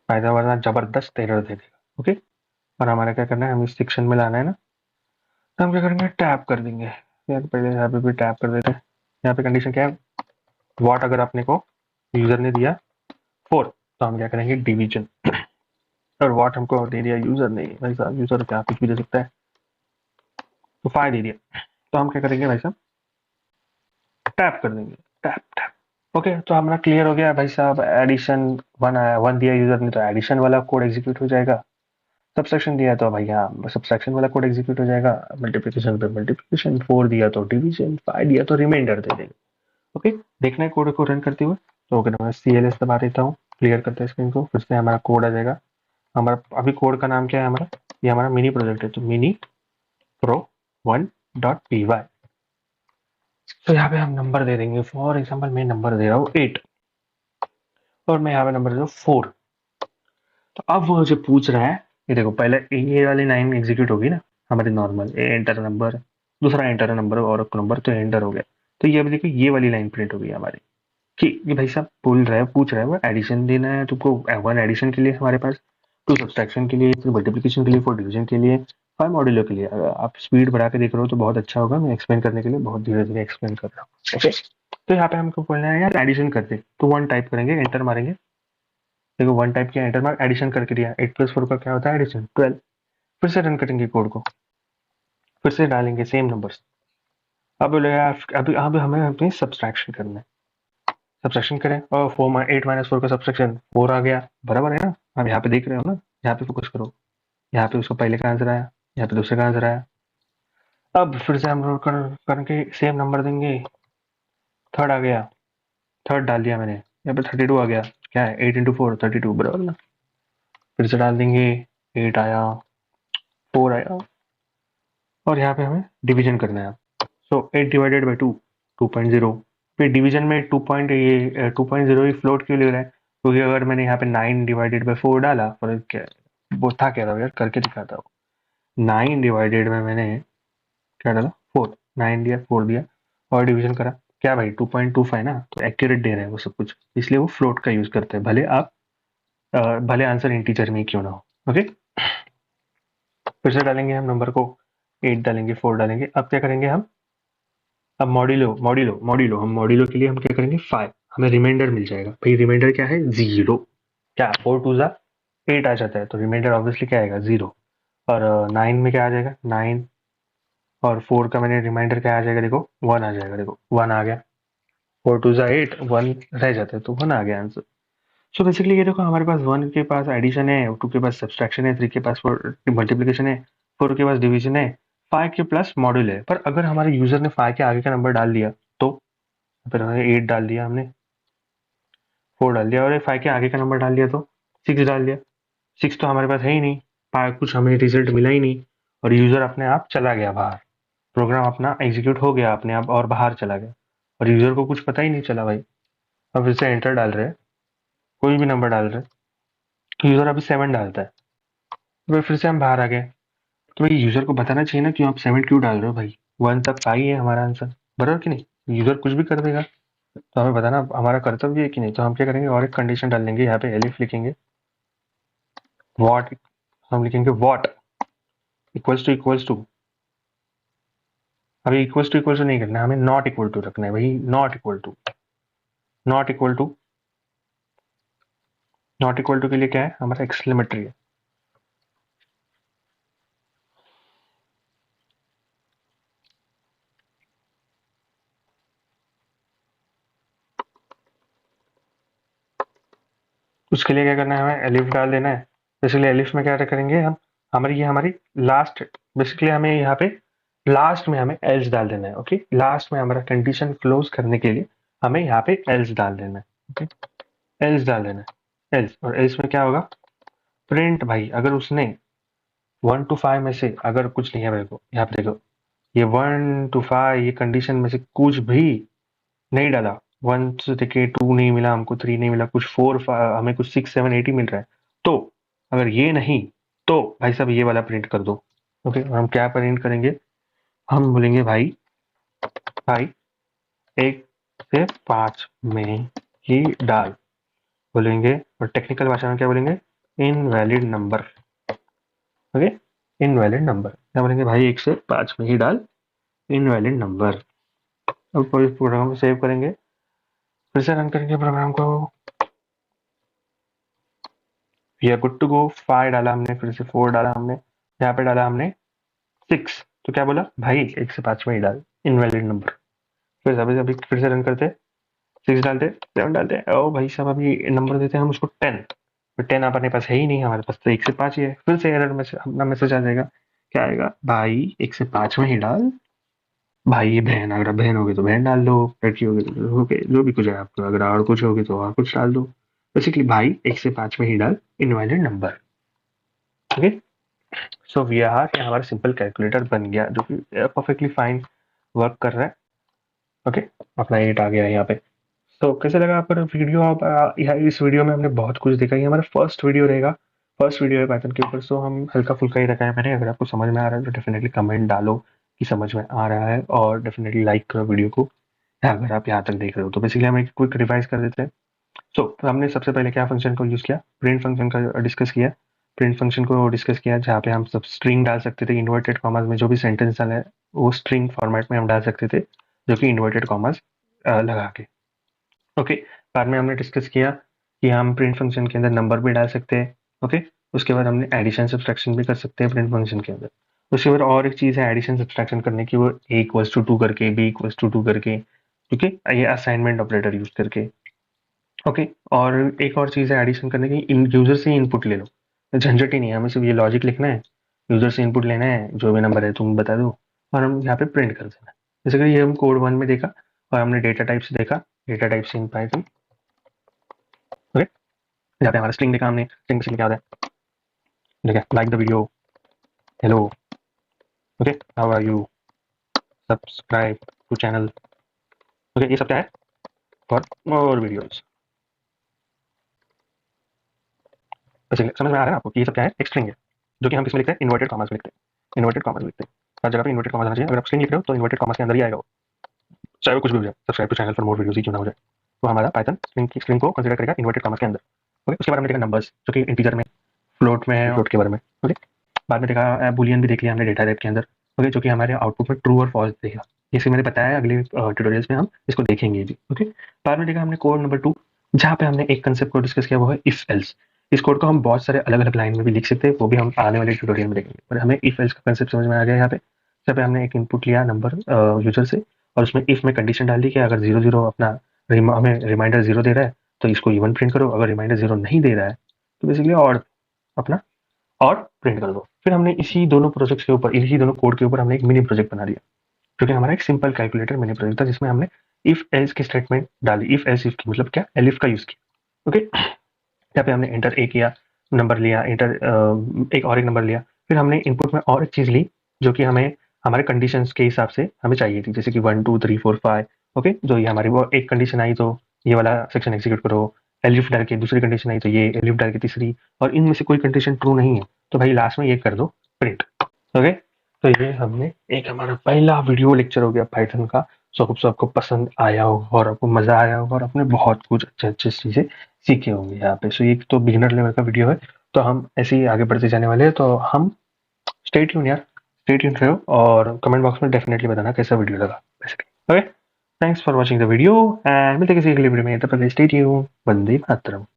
फायदा वरना जबरदस्त एरर दे देगा। ओके, और हमारा क्या करना है, हम इस सेक्शन में लाना है ना, तो हम क्या करेंगे, टैप कर देंगे। यार पहले यहाँ पे भी टैप कर देते हैं। यहाँ पे कंडीशन क्या है, वॉट अगर आपने को यूजर ने दिया 4, तो हम क्या करेंगे, डिवीजन। और वॉट हमको दे दिया यूजर ने, भाई साहब यूजर क्या कुछ भी दे सकता है, तो 5 दे दिया, तो हम क्या करेंगे भाई साहब, टैप कर देंगे, टैप टैप। ओके, तो हमारा क्लियर हो गया भाई साहब। एडिशन 1 आया, 1 दिया यूजर ने, तो एडिशन वाला कोड एग्जीक्यूट हो जाएगा। सब्सट्रैक्शन दिया तो भैया सब्सट्रैक्शन वाला कोड एग्जीक्यूट हो जाएगा। मल्टीप्लिकेशन पे मल्टीप्लिकेशन, 4 दिया तो डिवीजन, 5 दिया तो रिमाइंडर दे देगा। ओके, देखना है कोड को रन करते हुए। तो ओके, मैं CLS दबा देता हूँ, क्लियर करते हैं स्क्रीन को, फिर से हमारा कोड आ जाएगा। हमारा अभी कोड का नाम क्या है, हमारा ये हमारा मिनी प्रोजेक्ट है, तो मिनी प्रो 1.py। तो यहाँ पे हम नंबर दे देंगे, फॉर एग्जाम्पल मैं नंबर दे रहा हूँ 8, और मैं यहाँ पे नंबर दे रहा हूँ 4। तो अब वो जो पूछ रहा है, ये देखो पहले ये वाली लाइन एग्जीक्यूट होगी ना हमारी नॉर्मल, एंटर नंबर, दूसरा एंटर नंबर और एक नंबर, तो एंटर हो गया। तो ये अब देखो ये वाली लाइन प्रिंट होगी हमारी, कि ये भाई साहब बोल रहा है, पूछ रहा है, वो एडिशन देना है तुमको, 1 एडिशन के लिए हमारे पास, 2 सब्सट्रैक्शन के लिए, 3 मल्टीप्लिकेशन के लिए, 4 डिवीजन के लिए, 5 मॉड्यूलो के लिए। अगर आप स्पीड बढ़ा के देख रहे हो तो बहुत अच्छा होगा, मैं एक्सप्लेन करने के लिए बहुत धीरे धीरे एक्सप्लेन कर रहा हूँ। ओके, तो यहाँ पे हमको बोलना है यार एडिशन करते, तो 1 टाइप करेंगे, एंटर मारेंगे। देखो 1 टाइप किया, एंटर मार, एडिशन करके दिया, 8 + 4 का क्या होता है, एडिशन 12। फिर से रन करेंगे कोड को, फिर से डालेंगे सेम नंबर्स। अब बोलेगा अभी अब हमें अपनी सब्सट्रैक्शन करना है, सब्सट्रैक्शन करें, और 8 - 4 का सब्सट्रैक्शन 4 आ गया, बराबर है ना। अब यहाँ पे देख रहे हो ना, यहाँ पे फोकस करो, यहाँ पे उसको पहले का आंसर आया, यहाँ पे दूसरे का आंसर आया। अब फिर से हम करके सेम नंबर देंगे, थर्ड आ गया, थर्ड डाल दिया मैंने, यहाँ पे 32 आ गया, क्या है 8 × 4 32, बराबर ना। फिर से डाल देंगे, 8 आया, 4 आया, और यहाँ पे हमें डिवीजन करना है। सो 8 डिवाइडेड बाई 2, 2.0। फिर डिवीजन में 2.0 ही फ्लोट क्यों ले रहा है, क्योंकि अगर मैंने यहाँ पे 9 डिवाइडेड बाई 4 डाला, और क्या वो था, कह रहा हूँ यार करके दिखाता हूँ, 9 डिवाइडेड में मैंने क्या डाला, 4, 9 दिया, 4 दिया, और डिवीजन करा, क्या भाई 2.25 ना, तो एक्यूरेट दे रहे हैं वो सब कुछ, इसलिए वो फ्लोट का यूज करते हैं, भले आप भले आंसर इंटीजर में क्यों ना हो। ओके, फिर से डालेंगे हम नंबर को, 8 डालेंगे, 4 डालेंगे। अब क्या करेंगे हम, अब मॉड्यूलो, हम मॉड्यूलो के लिए हम क्या करेंगे, 5। हमें रिमाइंडर मिल जाएगा। भाई रिमाइंडर क्या है? 0। क्या 4 2 जा 8 आ जाता है, तो रिमाइंडर ऑब्वियसली क्या आएगा? 0। और 9 में क्या आ जाएगा? 9 और 4 का मैंने रिमाइंडर क्या आ जाएगा? देखो 1 आ जाएगा। देखो 1 आ गया। 4 2 जा 8, 1 रह जाता है, तो 1 आ गया आंसर। सो बेसिकली ये देखो, हमारे पास 1 के पास एडिशन है, 2 के पास सब्सट्रैक्शन है, 3 के पास मल्टीप्लिकेशन है, 4 के पास डिवीजन है, 5 के प्लस मॉड्यूल है। पर अगर हमारे यूजर ने 5 के आगे का नंबर डाल दिया तो फिर हमने 8 डाल दिया, हमने 4 डाल दिया, और 5 के आगे का नंबर डाल दिया तो 6 डाल दिया। 6 तो हमारे पास है ही नहीं, कुछ हमें रिजल्ट मिला ही नहीं, और यूजर अपने आप चला गया बाहर। प्रोग्राम अपना एग्जीक्यूट हो गया अपने आप और बाहर चला गया, और यूजर को कुछ पता ही नहीं चला भाई। अब फिर से एंटर डाल रहे हैं, कोई भी नंबर डाल रहे हैं, तो यूजर अभी 7 डालता है, तो फिर से हम बाहर आ गए। तो भाई यूजर को बताना चाहिए ना कि आप 7 क्यों डाल रहे हो भाई, 1 तक आई है हमारा आंसर, बराबर कि नहीं? यूजर कुछ भी कर देगा, तो हमें बताना हमारा कर्तव्य है कि नहीं। तो हम क्या करेंगे, और एक कंडीशन डाल देंगे, यहाँ पे एलिफ लिखेंगे, वॉट, हम लिखेंगे वॉट इक्वल्स टू, अभी इक्वल टू नहीं करना है, हमें नॉट इक्वल टू रखना है भाई। Not equal to not equal to के लिए क्या है? हमारा एक्सक्लेमेटरी है। उसके लिए क्या करना है? हमें एलिफ डाल देना है। बेसिकली एलिफ में क्या करेंगे हम, हमारी लास्ट, बेसिकली हमें यहाँ पे लास्ट में हमें एल्स डाल देना है। ओके, लास्ट में हमारा कंडीशन क्लोज करने के लिए हमें यहाँ पे एल्स डाल देना है। ओके, एल्स डाल देना है, एल्स। और एल्स में क्या होगा? प्रिंट भाई, अगर उसने 1 to 5 में से अगर कुछ नहीं है, देखो यहाँ पे देखो, ये 1 to 5 ये कंडीशन में से कुछ भी नहीं डाला, 1 से देखे 2 नहीं मिला हमको, 3 नहीं मिला, कुछ 4 हमें कुछ 6 7 8 ही मिल रहा है, तो अगर ये नहीं, तो भाई साहब ये वाला प्रिंट कर दो। ओके, और हम क्या प्रिंट करेंगे? हम बोलेंगे भाई, भाई 1 से 5 में ही डाल, बोलेंगे। और टेक्निकल भाषा में क्या बोलेंगे? Invalid number. Okay, invalid number क्या बोलेंगे? भाई 1 से 5 में ही डाल, इनवैलिड नंबर। अब प्रोग्राम को सेव करेंगे, फिर से रन करेंगे प्रोग्राम को, we are good to go. 5 डाला हमने, फिर से 4 डाला हमने, यहाँ पे डाला हमने 6, तो क्या बोला भाई? 1 से 5 में ही डाल, इनवैलिड नंबर। फिर अभी अभी फिर से रन करते, 6 डालते, 7 डालते, ओ भाई साहब अभी नंबर देते हैं हम उसको 10। फिर 10 अपने पास है ही नहीं, हमारे पास तो 1 से 5 ही है। फिर से एरर मैसेज, अपना मैसेज आ जाएगा, क्या आएगा? भाई 1 से 5 में ही डाल। भाई ये बहन, अगर आप बहन होगी तो बहन डाल दो, लड़की होगी तो होगे, जो भी कुछ है आपको, अगर और कुछ होगी तो और कुछ डाल दो। बेसिकली भाई 1 से 5 में ही डाल, invalid number. Okay, so we are, ये हमारा सिंपल कैलकुलेटर बन गया, जो कि परफेक्टली फाइन वर्क कर रहा है। ओके, अपना 8 आ गया यहाँ पे। तो कैसे लगा आपको वीडियो? आप इस वीडियो में हमने बहुत कुछ देखा, ये हमारा फर्स्ट वीडियो रहेगा, फर्स्ट वीडियो है पाइथन के ऊपर। सो हम हल्का फुल्का ही रखा है मैंने। अगर आपको समझ में आ रहा है तो डेफिनेटली कमेंट डालो कि समझ में आ रहा है, और डेफिनेटली लाइक करो वीडियो को, अगर आप यहाँ तक देख रहे हो तो। बेसिकली हम एक क्विक रिवाइज कर देते हैं। तो हमने सबसे पहले क्या फंक्शन को यूज़ किया? प्रिंट फंक्शन का डिस्कस किया। प्रिंट फंक्शन को डिस्कस किया जहाँ पे हम सब स्ट्रिंग डाल सकते थे, इन्वर्टेड कॉमास में जो भी सेंटेंस डाला है वो स्ट्रिंग फॉर्मेट में हम डाल सकते थे, जो कि इन्वर्टेड कॉमास लगा के। ओके, बाद में हमने डिस्कस किया कि हम प्रिंट फंक्शन के अंदर नंबर भी डाल सकते हैं। ओके, उसके बाद हमने एडिशन सब्सट्रैक्शन भी कर सकते हैं प्रिंट फंक्शन के अंदर। उसके बाद और एक चीज़ है एडिशन सब्सट्रैक्शन करने की, वो a इक्वल्स टू 2 करके, b इक्वल्स टू 2 करके, ठीक है, ये असाइनमेंट ऑपरेटर यूज करके। ओके, और एक और चीज़ है एडिशन करने की, यूजर से इनपुट ले लो, झंझट ही नहीं है, हमें सिर्फ ये लॉजिक लिखना है, यूजर से इनपुट लेना है, जो भी नंबर है तुम बता दो, और हम यहाँ पे प्रिंट कर देना है। जैसे कि ये हम कोड 1 में देखा, और हमने डेटा टाइप से देखा, डेटा टाइप से इन पाइथन। ओके, यहाँ पे हमारा स्ट्रिंग देखा हमने, स्ट्रिंग बेसिकली क्या होता है, ठीक है, like the video, hello, okay, how are you, subscribe to channel. Okay, ये सब क्या है? For more videos. बेसिकली समझ में आ रहा है आपको कि ये सब क्या है? एक स्ट्रिंग है, जो कि हम किसमें लिखते हैं? इन्वर्टेड कॉमास में लिखते हैं, इन्वर्टेड कॉमास में लिखते हैं। हर जगह पे इन्वर्टेड कॉमास आना चाहिए। अगर आप स्ट्रिंग लिख रहे हो तो इन्वर्टेड कॉमास के अंदर ही आएगा वो, चाहे वो कुछ भी हो जाए, subscribe to channel for more videos ही क्यों ना हो जाए। तो हमारा पाइथन स्ट्रिंग को कंसीडर करेगा इन्वर्टेड कॉमास के अंदर। ओके, उसके बाद हमने देखा नंबर्स, जो कि इंटीजर में, फ्लोट में है, फ्लोट के बारे में। ओके, बाद में देखा बूलियन भी देख लिया हमने डेटा टाइप के अंदर। ओके, जो कि हमारे आउटपुट में ट्रू और फॉल्स देगा, जैसे मैंने बताया अगले ट्यूटोरियल्स में हम इसको देखेंगे भी। ओके, बाद में देखा हमने कोड नंबर 2, जहाँ पे हमने एक कंसेप्ट को डिस्कस किया, वो है इफ एल्स। इस कोड को हम बहुत सारे अलग अलग लाइन में भी लिख सकते हैं, वो भी हम आने वाले ट्यूटोरियल में देखेंगे, पर हमें इफ एल्स का कंसेप्ट समझ में आ गया यहाँ पे। जहाँ पे हमने एक इनपुट लिया नंबर यूजर से, और उसमें इफ में कंडीशन डाल दी कि अगर 0 0 अपना हमें रिमाइंडर 0 दे रहा है तो इसको इवन प्रिंट करो, अगर रिमाइंडर 0 नहीं दे रहा है तो बेसिकली और अपना और प्रिंट कर दो। फिर हमने इसी दोनों प्रोजेक्ट्स के ऊपर, इसी दोनों कोड के ऊपर हमने एक मिनी प्रोजेक्ट बना दिया, जो कि हमारा एक सिंपल कैलकुलेटर मिनी प्रोजेक्ट था, जिसमें हमने इफ एल्स की स्टेटमेंट डाली। इफ एल्स इफ की मतलब क्या, एलिफ का यूज किया। ओके, यहाँ पे हमने एंटर ए किया, नंबर लिया, एंटर एक नंबर लिया। फिर हमने इनपुट में और एक चीज ली जो कि हमें हमारे कंडीशंस के हिसाब से हमें चाहिए थी, जैसे कि 1 2 3 4 5। ओके, जो ये हमारी वो एक कंडीशन आई तो ये वाला सेक्शन एग्जीक्यूट करो, एलिफ डाल के दूसरी कंडीशन आई तो ये, एलिफ डाल के तीसरी, और इनमें से कोई कंडीशन ट्रू नहीं है तो भाई लास्ट में ये कर दो प्रिंट। ओके, तो ये हमने एक हमारा पहला वीडियो लेक्चर हो गया पाइथन का। सो होप सो आपको पसंद आया होगा और आपको मजा आया होगा और आपने बहुत कुछ अच्छे अच्छे चीजें सीखे होंगे यहाँ पे। सो ये तो बिगिनर लेवल का वीडियो है, तो हम ऐसे ही आगे बढ़ते जाने वाले हैं। तो हम स्टे ट्यून यार, स्टे ट्यून रहो और कमेंट बॉक्स में डेफिनेटली बताना कैसा वीडियो लगा basically. Okay, thanks for watching the video and मिलते हैं किसी अगले वीडियो में, तब तक स्टे ट्यून। वंदे मातरम।